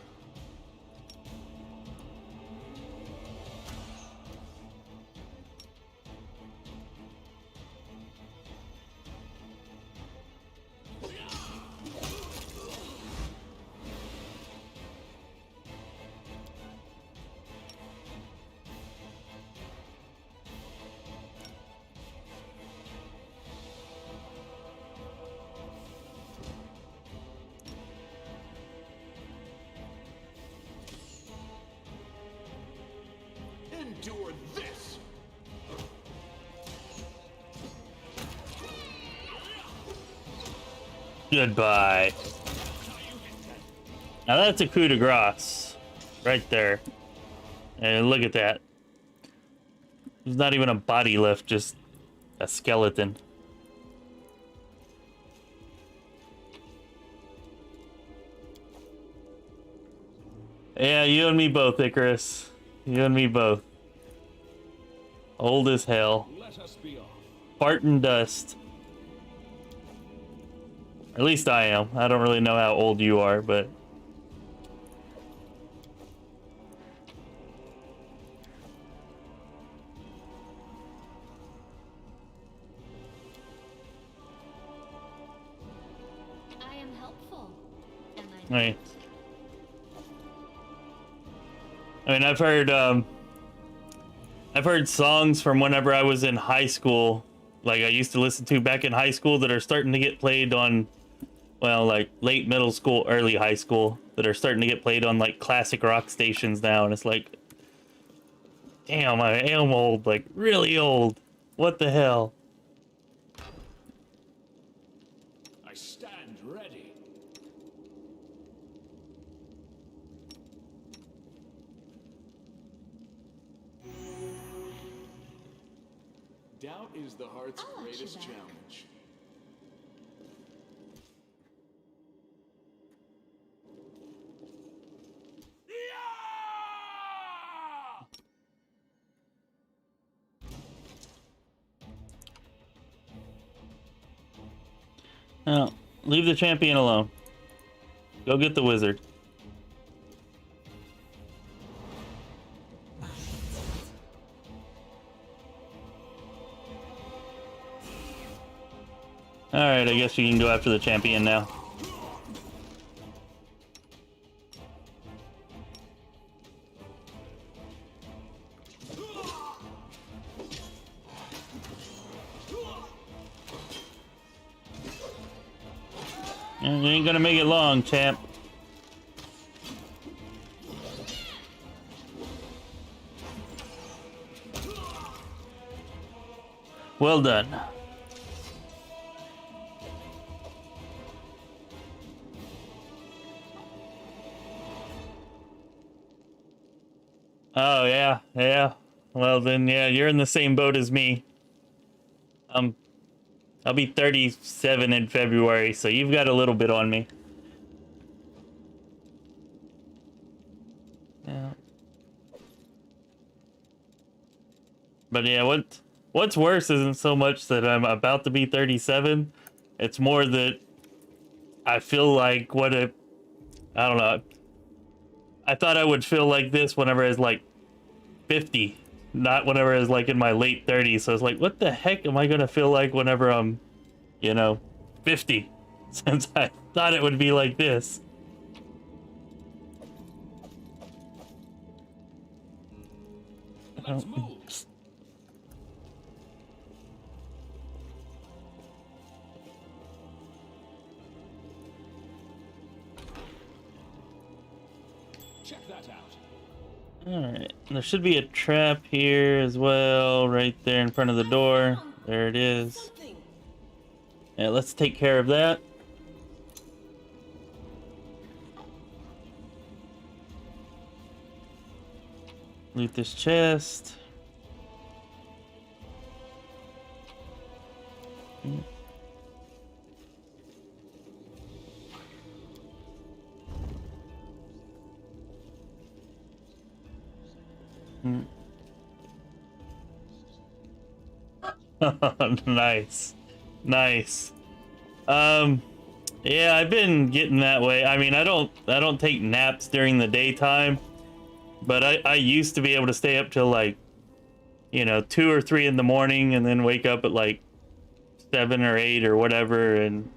Endure this! Goodbye. Now that's a coup de grace. Right there. And look at that. There's not even a body left, just a skeleton. Yeah, you and me both, Icarus. You and me both. Old as hell. Let us be off. Fart and dust. At least I am. I don't really know how old you are, but... I am helpful. Am I? Right. I mean, I've heard songs from whenever I was in high school, like I used to listen to back in high school, that are starting to get played on, well, like late middle school, early high school, that are starting to get played on like classic rock stations now, and it's like, damn, I am old, like really old. What the hell? I stand ready. Doubt is the heart's I'll watch you greatest back. challenge. No, leave the champion alone. Go get the wizard. Alright, I guess you can go after the champion now. You ain't gonna make it long, champ. Well done. Oh, yeah, yeah. Well, then, yeah, you're in the same boat as me. I'll be 37 in February, so you've got a little bit on me. Yeah. But yeah, what's worse isn't so much that I'm about to be 37. It's more that I feel like I don't know. I thought I would feel like this whenever I was like 50, not whenever I was like in my late 30s. So it's like, what the heck am I gonna feel like whenever I'm, 50? Since I thought it would be like this. Let's move. Check that out. Alright, there should be a trap here as well, right there in front of the door. There it is. Something. Yeah, let's take care of that. Loot this chest. Nice. Nice. Yeah, Yeah, I've been getting that way. I mean, I don't take naps during the daytime, but I used to be able to stay up till like, you know, 2 or 3 in the morning and then wake up at like 7 or 8 or whatever and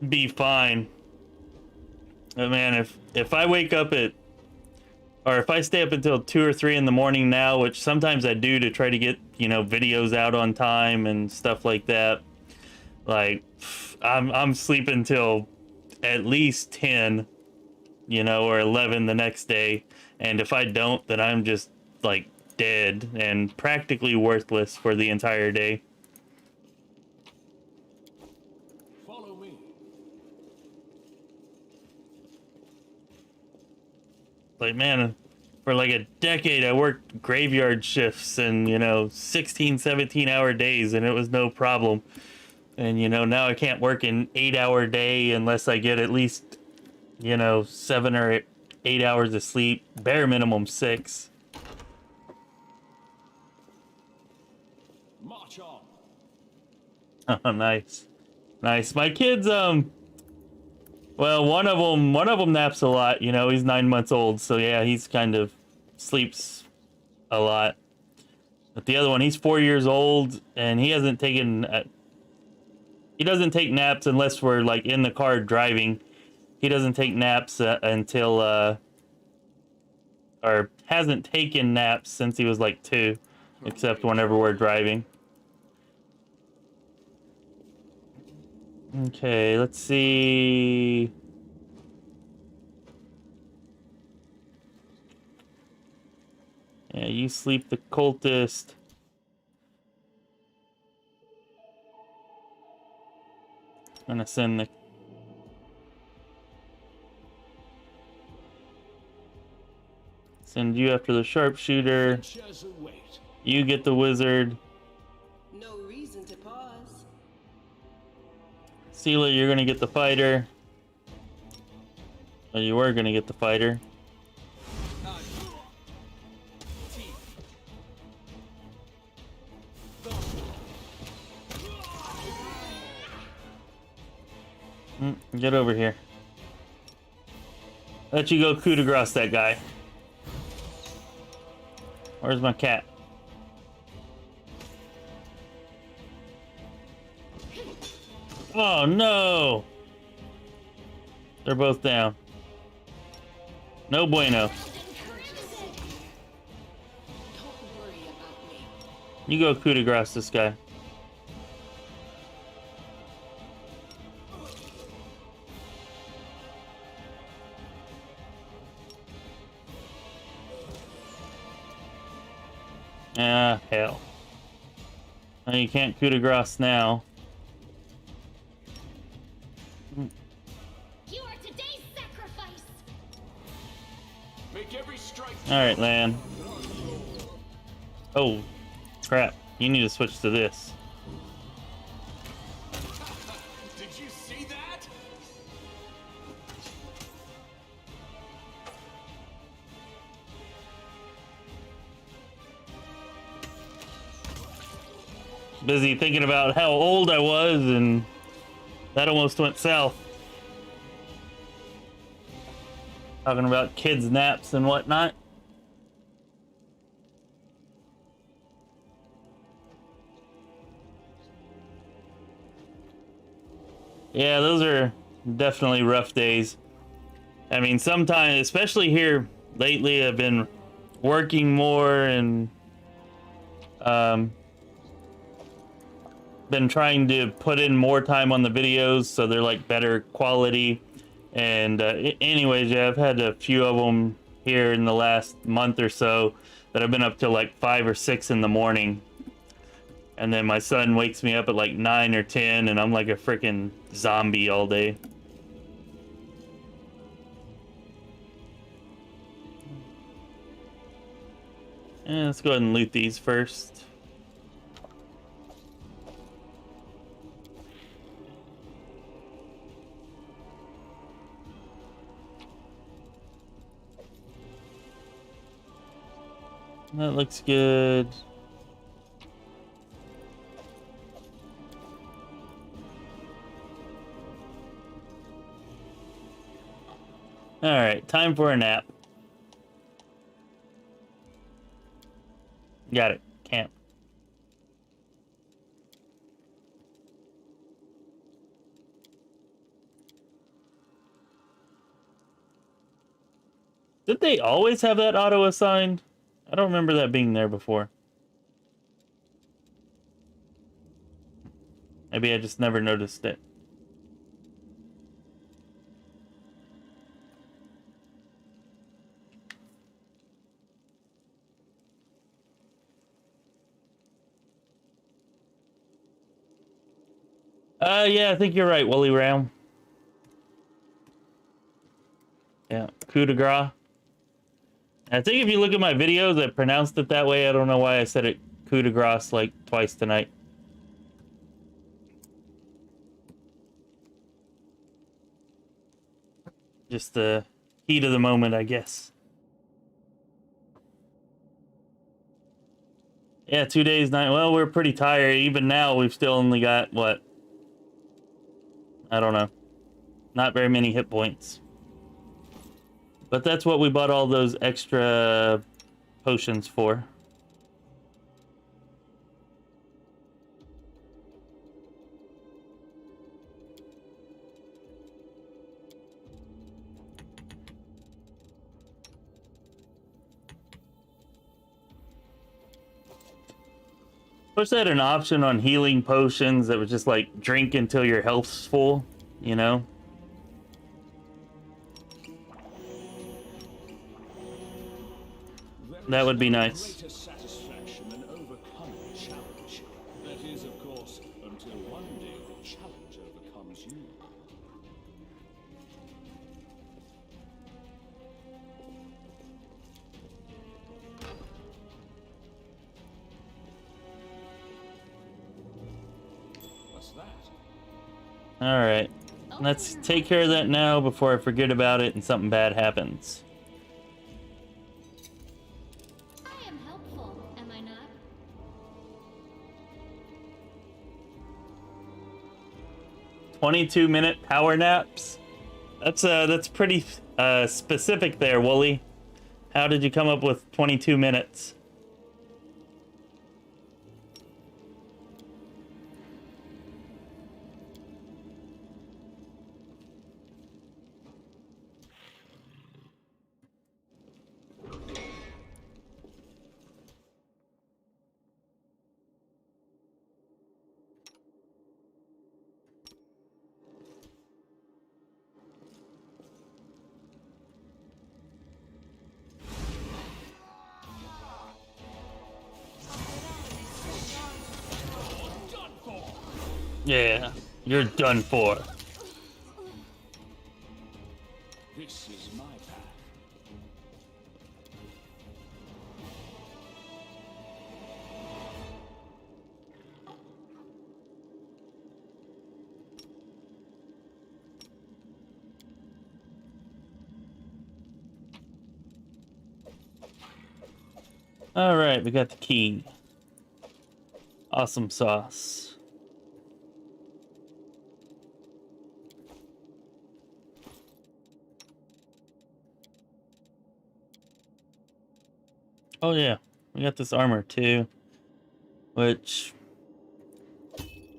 be fine. But man, if I wake up at, or if I stay up until 2 or 3 in the morning now, which sometimes I do to try to get, you know, videos out on time and stuff like that, like I'm sleeping till at least 10, you know, or 11 the next day. And if I don't, then I'm just like dead and practically worthless for the entire day. Follow me. Like, man, for like a decade I worked graveyard shifts and, you know, 16, 17-hour days, and it was no problem. And, you know, now I can't work an 8-hour day unless I get at least, you know, 7 or 8 hours of sleep, bare minimum 6. March on. Oh, nice. Nice. My kids, well, one of them naps a lot, you know, he's 9 months old, so yeah, he's kind of sleeps a lot. But the other one, he's 4 years old, and he hasn't taken, he doesn't take naps unless we're like in the car driving. He doesn't take naps until, or hasn't taken naps since he was like 2, except whenever we're driving. Okay, let's see. Yeah, you sleep the cultist. I'm gonna send you after the sharpshooter. You get the wizard. No reason to pause. Sela, you're gonna get the fighter. Or you were gonna get the fighter. Get over here. Let you go coup de grace that guy. Where's my cat? Oh no! They're both down. No bueno. You go coup de grace this guy. Ah, hell. Well, you can't coup de grace now. You are today's sacrifice. Make every strike. All right, Lan. Oh, crap. You need to switch to this. Did you see that? Busy thinking about how old I was, and that almost went south. Talking about kids' naps and whatnot. Yeah, those are definitely rough days. I mean, sometimes, especially here lately, I've been working more and been trying to put in more time on the videos so they're like better quality. And anyways, yeah, I've had a few of them here in the last month or so that I've been up till like 5 or 6 in the morning. And then my son wakes me up at like 9 or 10 and I'm like a freaking zombie all day. Yeah, let's go ahead and loot these first. That looks good. Alright, time for a nap. Got it. Camp. Did they always have that auto assigned? I don't remember that being there before. Maybe I just never noticed it. Yeah, I think you're right, Wooly Ram. Yeah, coup de grace. I think if you look at my videos, I pronounced it that way. I don't know why I said it coup de grace like twice tonight. Just the heat of the moment, I guess. Yeah, 2 days, night. Well, we're pretty tired. Even now, we've still only got, what? I don't know. Not very many hit points. But that's what we bought all those extra potions for. Wish they had an option on healing potions that was just like drink until your health's full, you know? That would be nice. Greater satisfaction than overcoming a challenge. That is, of course, until one day the challenge overcomes you. What's that? Alright. Let's take care of that now before I forget about it and something bad happens. I am helpful, am I not? 22-minute power naps? That's pretty specific there, Wooly. How did you come up with 22 minutes? Yeah, you're done for. This is my path. All right, we got the key. Awesome sauce. Oh yeah, we got this armor too, which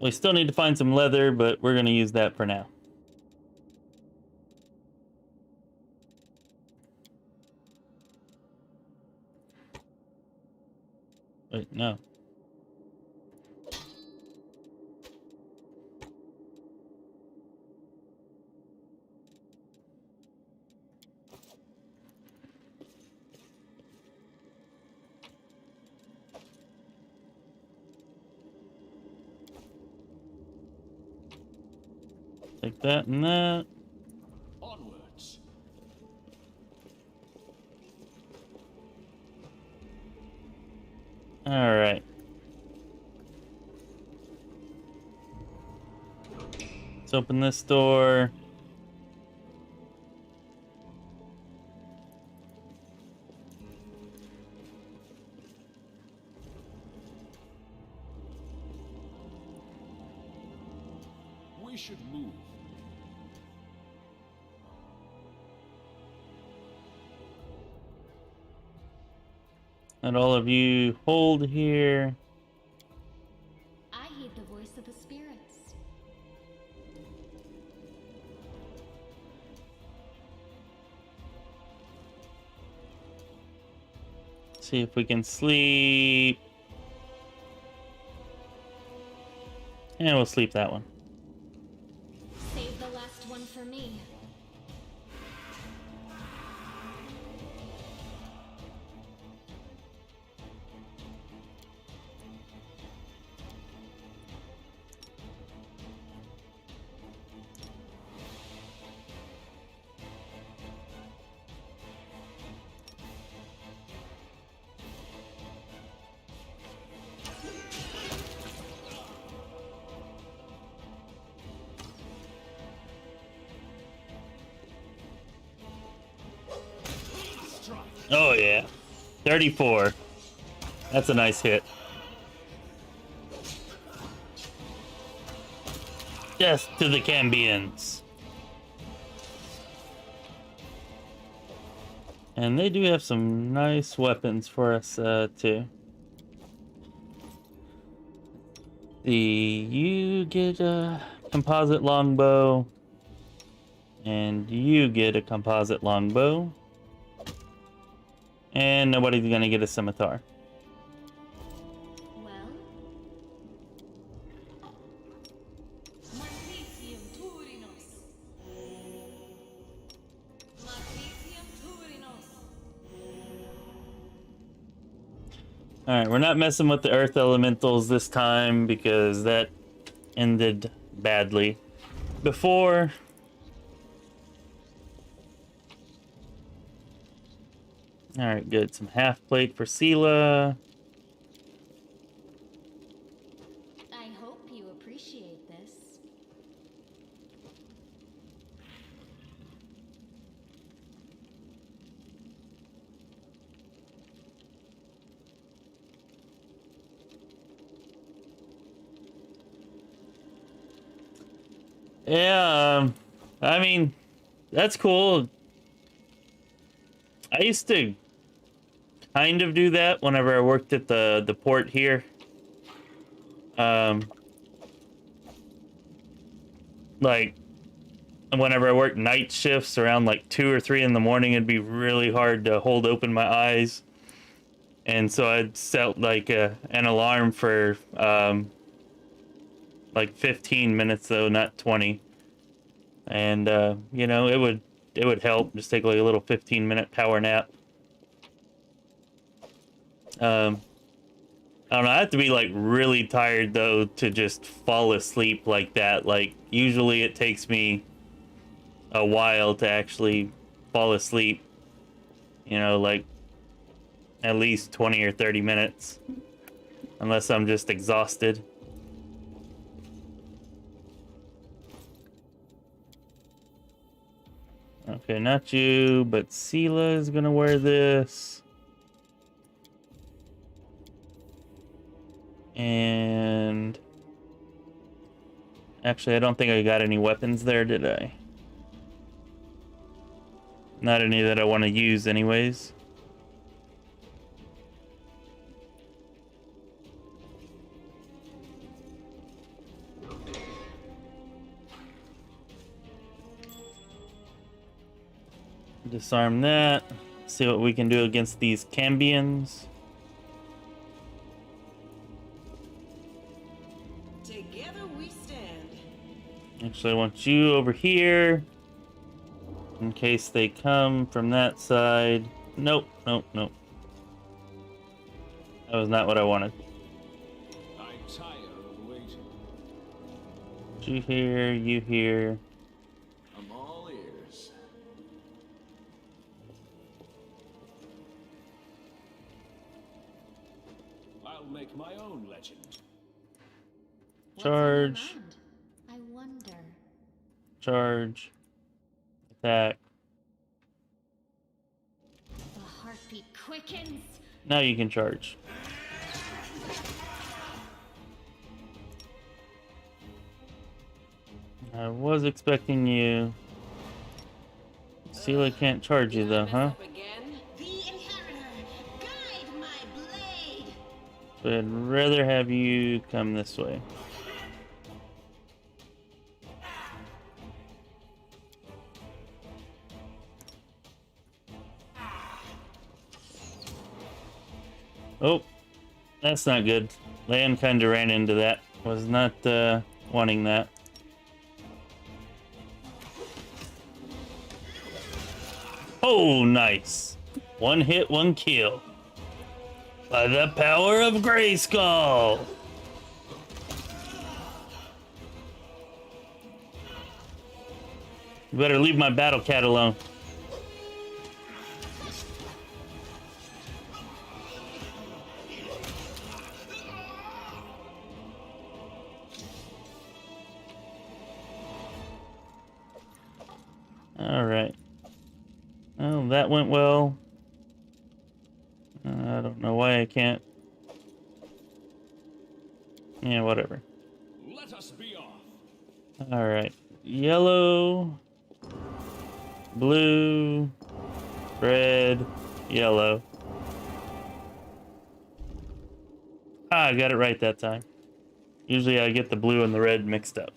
we still need to find some leather, but we're gonna use that for now. Wait, no. Take that and that. Onwards. All right. Let's open this door. We should move. And all of you hold here. I heed the voice of the spirits. See if we can sleep. And we'll sleep that one. Save the last one for me. Oh yeah, 34. That's a nice hit. Death to the Cambians. And they do have some nice weapons for us too. You get a composite longbow, and you get a composite longbow. And nobody's gonna get a scimitar. Well, alright, we're not messing with the earth elementals this time because that ended badly. Before, alright, good. Some half plate for Sela. I hope you appreciate this. Yeah, I mean, that's cool. I used to kind of do that whenever I worked at the port here. Like, whenever I worked night shifts around like 2 or 3 in the morning, it'd be really hard to hold open my eyes. And so I'd set like an alarm for like 15 minutes though, not 20. And you know, it would help. Just take like a little 15-minute power nap. I don't know, I have to be like really tired though to just fall asleep like that. Like usually it takes me a while to actually fall asleep. You know, like at least 20 or 30 minutes. Unless I'm just exhausted. Okay, not you, but Sela is gonna wear this. And actually, I don't think I got any weapons there, did I? Not any that I want to use anyways. Disarm that. See what we can do against these Cambians. Together we stand. Actually, I want you over here. In case they come from that side. Nope, nope, nope. That was not what I wanted. I tire of waiting. You here, you here. I'm all ears. I'll make my own legend. What's on your Charge. mind? I wonder. Charge. Attack. The heartbeat quickens. Now you can charge. I was expecting you. Sela can't charge you though, huh? Up again. The inheritor, guide my So I'd rather have you come this way. Oh, that's not good. Land kind of ran into that. Was not wanting that. Oh, nice. One hit, one kill. By the power of Grayskull. You better leave my battle cat alone. All right. Oh, that went well. I don't know why I can't. Yeah, whatever. Let us be off. All right. Yellow, blue, red, yellow. Ah, I got it right that time. Usually I get the blue and the red mixed up.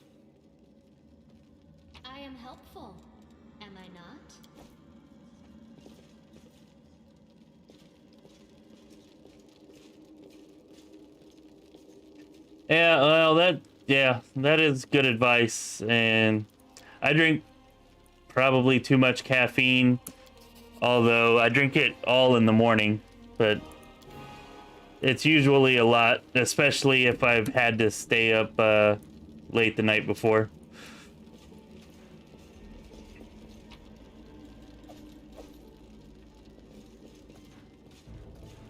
I am helpful, am I not? Yeah, well, that is good advice. And I drink probably too much caffeine, although I drink it all in the morning, but it's usually a lot, especially if I've had to stay up late the night before.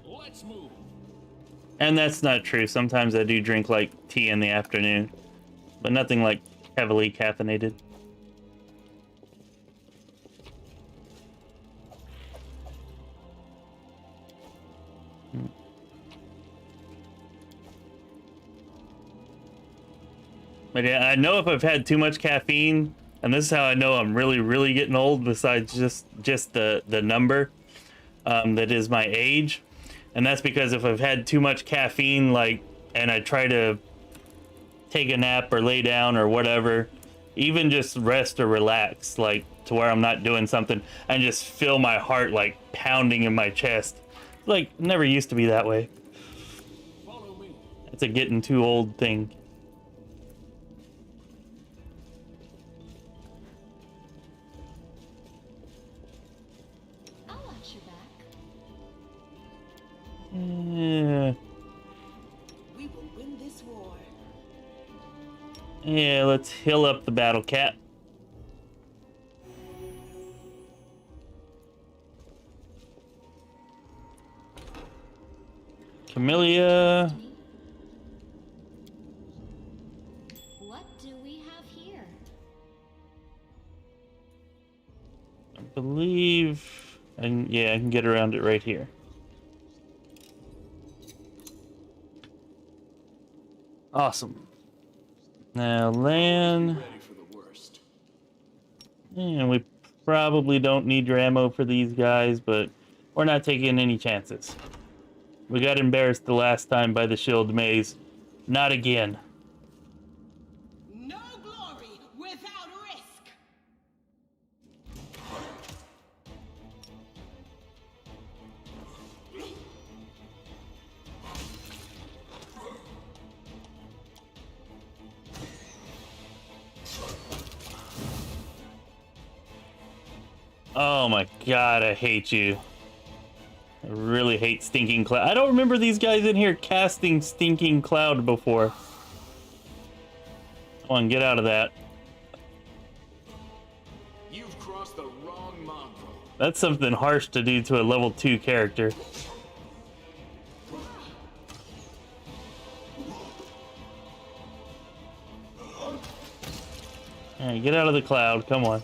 Let's move. And that's not true. Sometimes I do drink like tea in the afternoon, but nothing like heavily caffeinated. But yeah, I know if I've had too much caffeine, and this is how I know I'm really, really getting old, besides just the number, that is my age. And that's because if I've had too much caffeine, like, and I try to take a nap or lay down or whatever, even just rest or relax, like to where I'm not doing something, and just feel my heart like pounding in my chest. Like, never used to be that way. Follow me. It's a getting too old thing. I'll watch your back. Yeah. We will win this war. Yeah, let's heal up the battle cat. Camellia. What do we have here? I believe, and yeah, I can get around it right here. Awesome. Now land. Ready for the worst. And we probably don't need your ammo for these guys, but we're not taking any chances. We got embarrassed the last time by the shield maze. Not again. No glory without risk. Oh my god, I hate you. I really hate Stinking Cloud. I don't remember these guys in here casting Stinking Cloud before. Come on, get out of that. You've crossed the wrong mongrel. That's something harsh to do to a level 2 character. Alright, get out of the cloud, come on.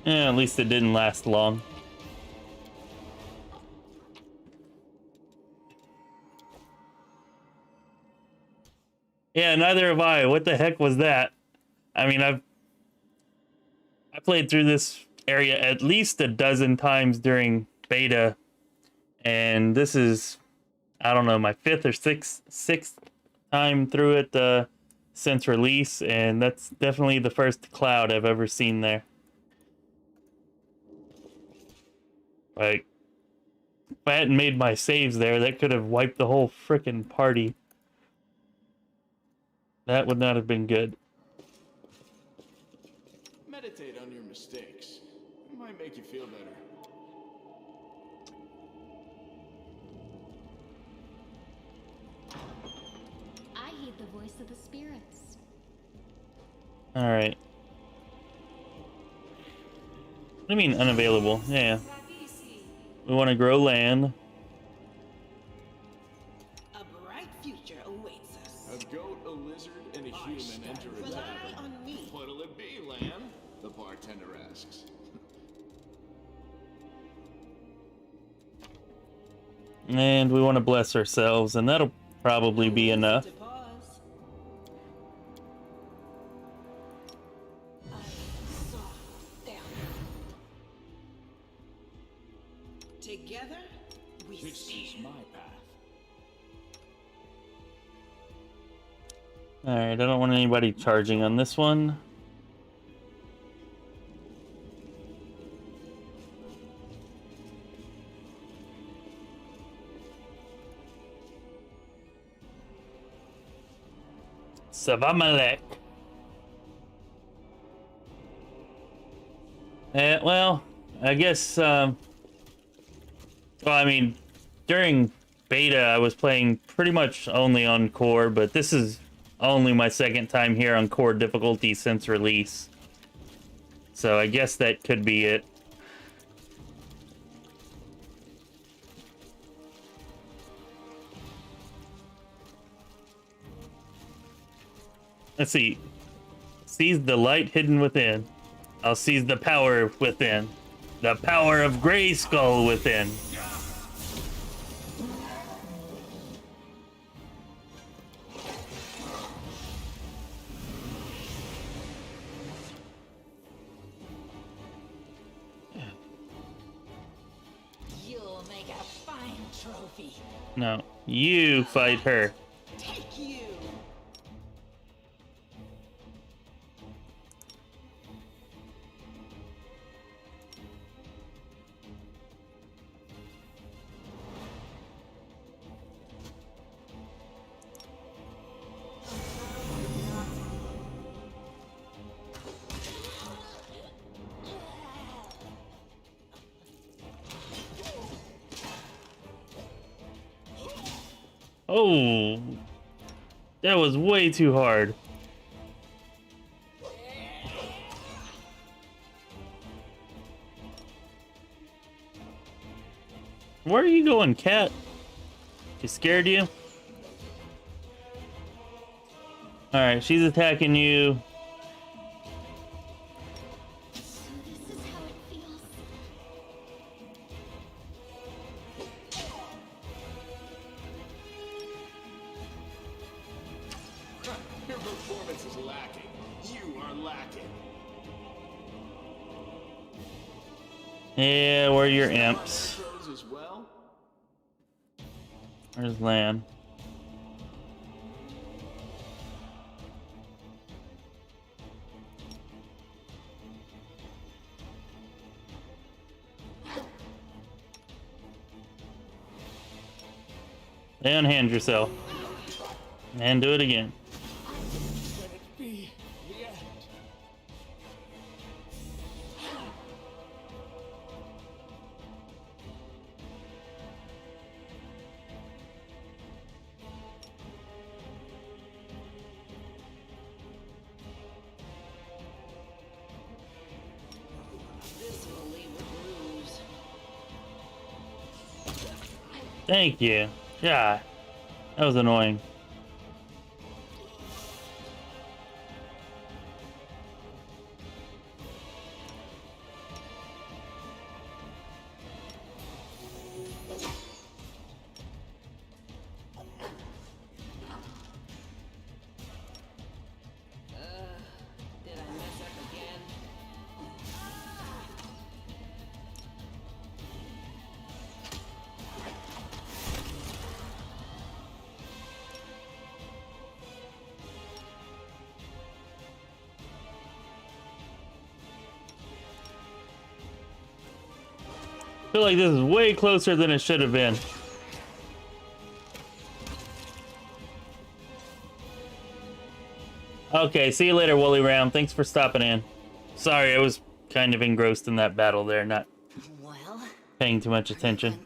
Yeah, at least it didn't last long. Yeah, neither have I. What the heck was that? I mean, I played through this area at least a dozen times during beta, and this is, I don't know, my fifth or sixth time through it since release, and that's definitely the first cloud I've ever seen there. Like, if I hadn't made my saves there, that could have wiped the whole frickin' party. That would not have been good. Meditate on your mistakes. It might make you feel better. I heed the voice of the spirits. Alright. What do you mean unavailable? Yeah. We want to grow land. A bright future awaits us. A goat, a lizard, and a human enter a Rely tavern. on me. What'll it be, Lamb? The bartender asks. And we want to bless ourselves, and that'll probably be enough. To pause. I saw them. Together, we This stand. is my path. Alright, I don't want anybody charging on this one. Savamalek. Well, I guess, well, I mean, during beta, I was playing pretty much only on core, but this is only my second time here on core difficulty since release. So I guess that could be it. Let's see. Seize the light hidden within. I'll seize the power within. The power of Grayskull within. You'll make a fine trophy. No, you fight her. Take you. Oh, that was way too hard. Where are you going, cat? She scared you? Alright, she's attacking you. So this is how it feels. Your performance is lacking. You are lacking. Yeah, where are your imps? Intros as well? Where's Lan? Unhand yourself. And do it again. Let it be the end. This will leave a bruise. Thank you. God, that was annoying. Did I mess up again? feel like this is way closer than it should have been. Okay, see you later, Woolly Ram. Thanks for stopping in. Sorry, I was kind of engrossed in that battle there, not paying too much attention.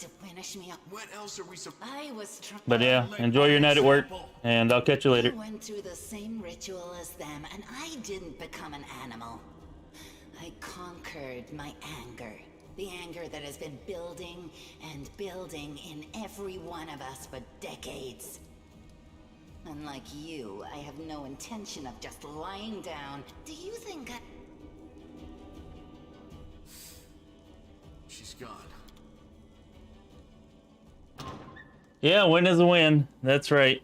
What else are we I was But yeah, enjoy your night at work, and I'll catch you later. I went through the same ritual as them, and I didn't become an animal. I conquered my anger. The anger that has been building and building in every one of us for decades. Unlike you, I have no intention of just lying down. Do you think I... She's gone. Yeah, win is a win. That's right.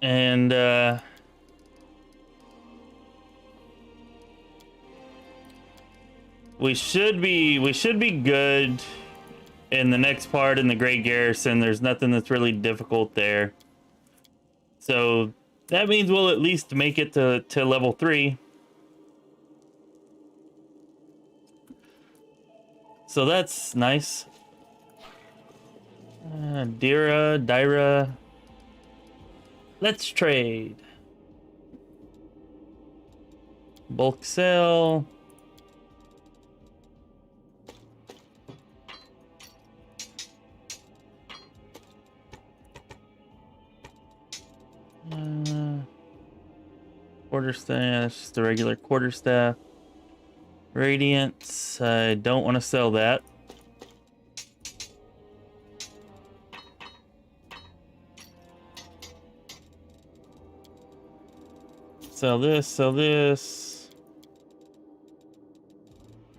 And, we should be good in the next part in the Great Garrison. There's nothing that's really difficult there. So that means we'll at least make it to level 3. So that's nice. Dyra. Let's trade. Bulk sell. Quarterstaff, it's just a regular quarterstaff. Radiance, I don't want to sell that. Sell this.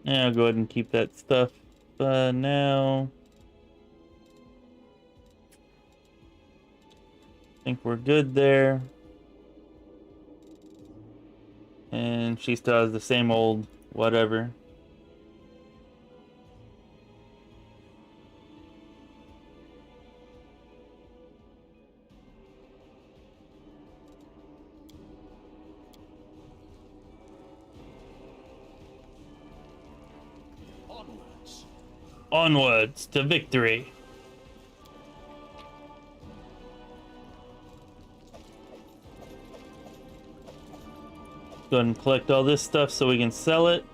Yeah, I'll go ahead and keep that stuff now. I think we're good there. And she still has the same old whatever. Onwards to victory. Go ahead and collect all this stuff so we can sell it.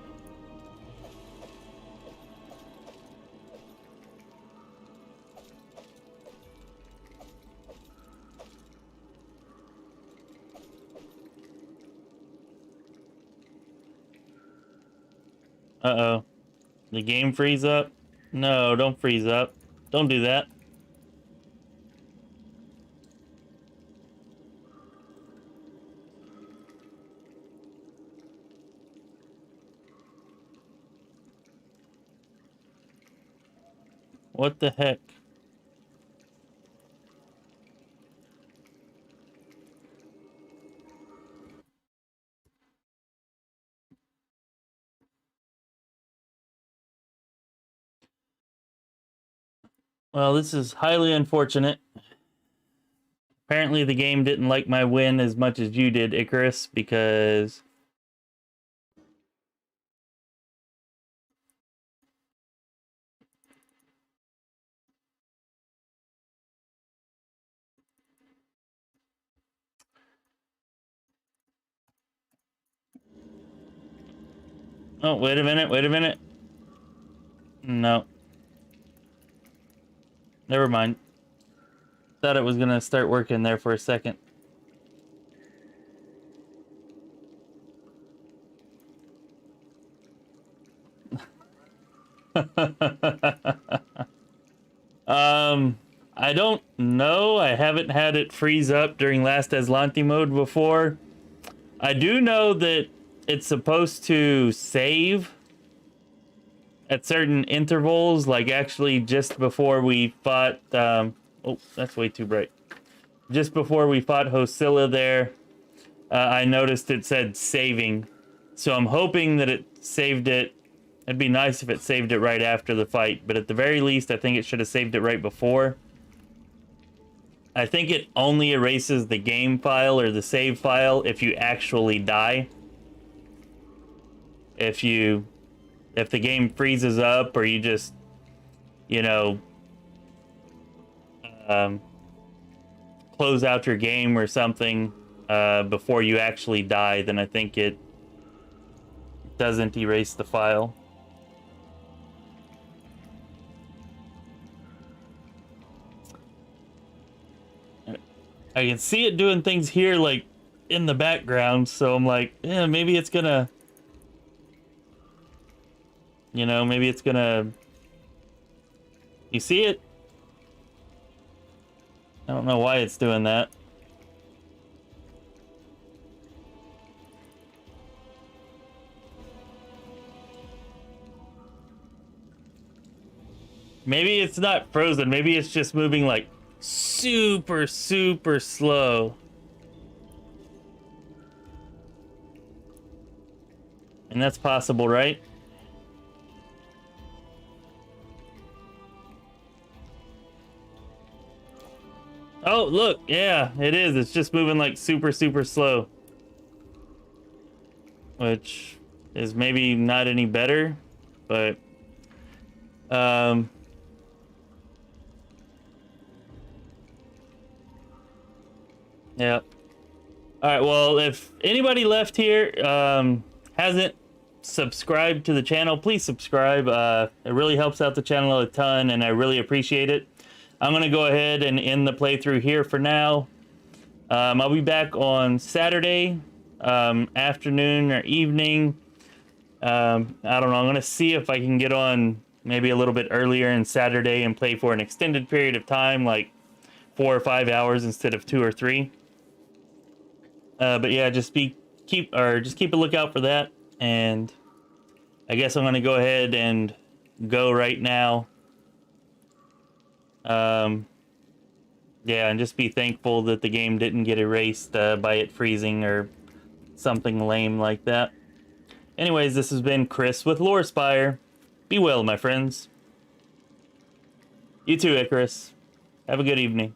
Uh-oh. The game freeze up? No, don't freeze up. Don't do that. What the heck? Well, this is highly unfortunate. Apparently the game didn't like my win as much as you did, Icarus, because... Oh, wait a minute. No. Never mind. Thought it was gonna start working there for a second. I don't know. I haven't had it freeze up during Last Azlanti mode before. I do know that it's supposed to save at certain intervals, like actually just before we fought, oh, that's way too bright. Just before we fought Hosilla there, I noticed it said saving. So I'm hoping that it saved it. It'd be nice if it saved it right after the fight, but at the very least, I think it should have saved it right before. I think it only erases the game file or the save file if you actually die. If you if the game freezes up or you just, you know, close out your game or something before you actually die, then I think it doesn't erase the file. I can see it doing things here, like, in the background, so I'm like, yeah, maybe it's gonna... You know, maybe it's gonna... You see it? I don't know why it's doing that. Maybe it's not frozen. Maybe it's just moving like super, super slow. And that's possible, right? Oh, look. Yeah, it is. It's just moving like super, super slow. Which is maybe not any better, but... Yeah. Alright, well, if anybody left here hasn't subscribed to the channel, please subscribe. It really helps out the channel a ton, and I really appreciate it. I'm going to go ahead and end the playthrough here for now. I'll be back on Saturday afternoon or evening. I don't know. I'm going to see if I can get on maybe a little bit earlier on Saturday and play for an extended period of time, like 4 or 5 hours instead of 2 or 3. But yeah, just keep a lookout for that. And I guess I'm gonna go ahead and go right now. Yeah, and just be thankful that the game didn't get erased by it freezing or something lame like that. Anyways, this has been Chris with Lorespire. Be well, my friends. You too, Icarus. Have a good evening.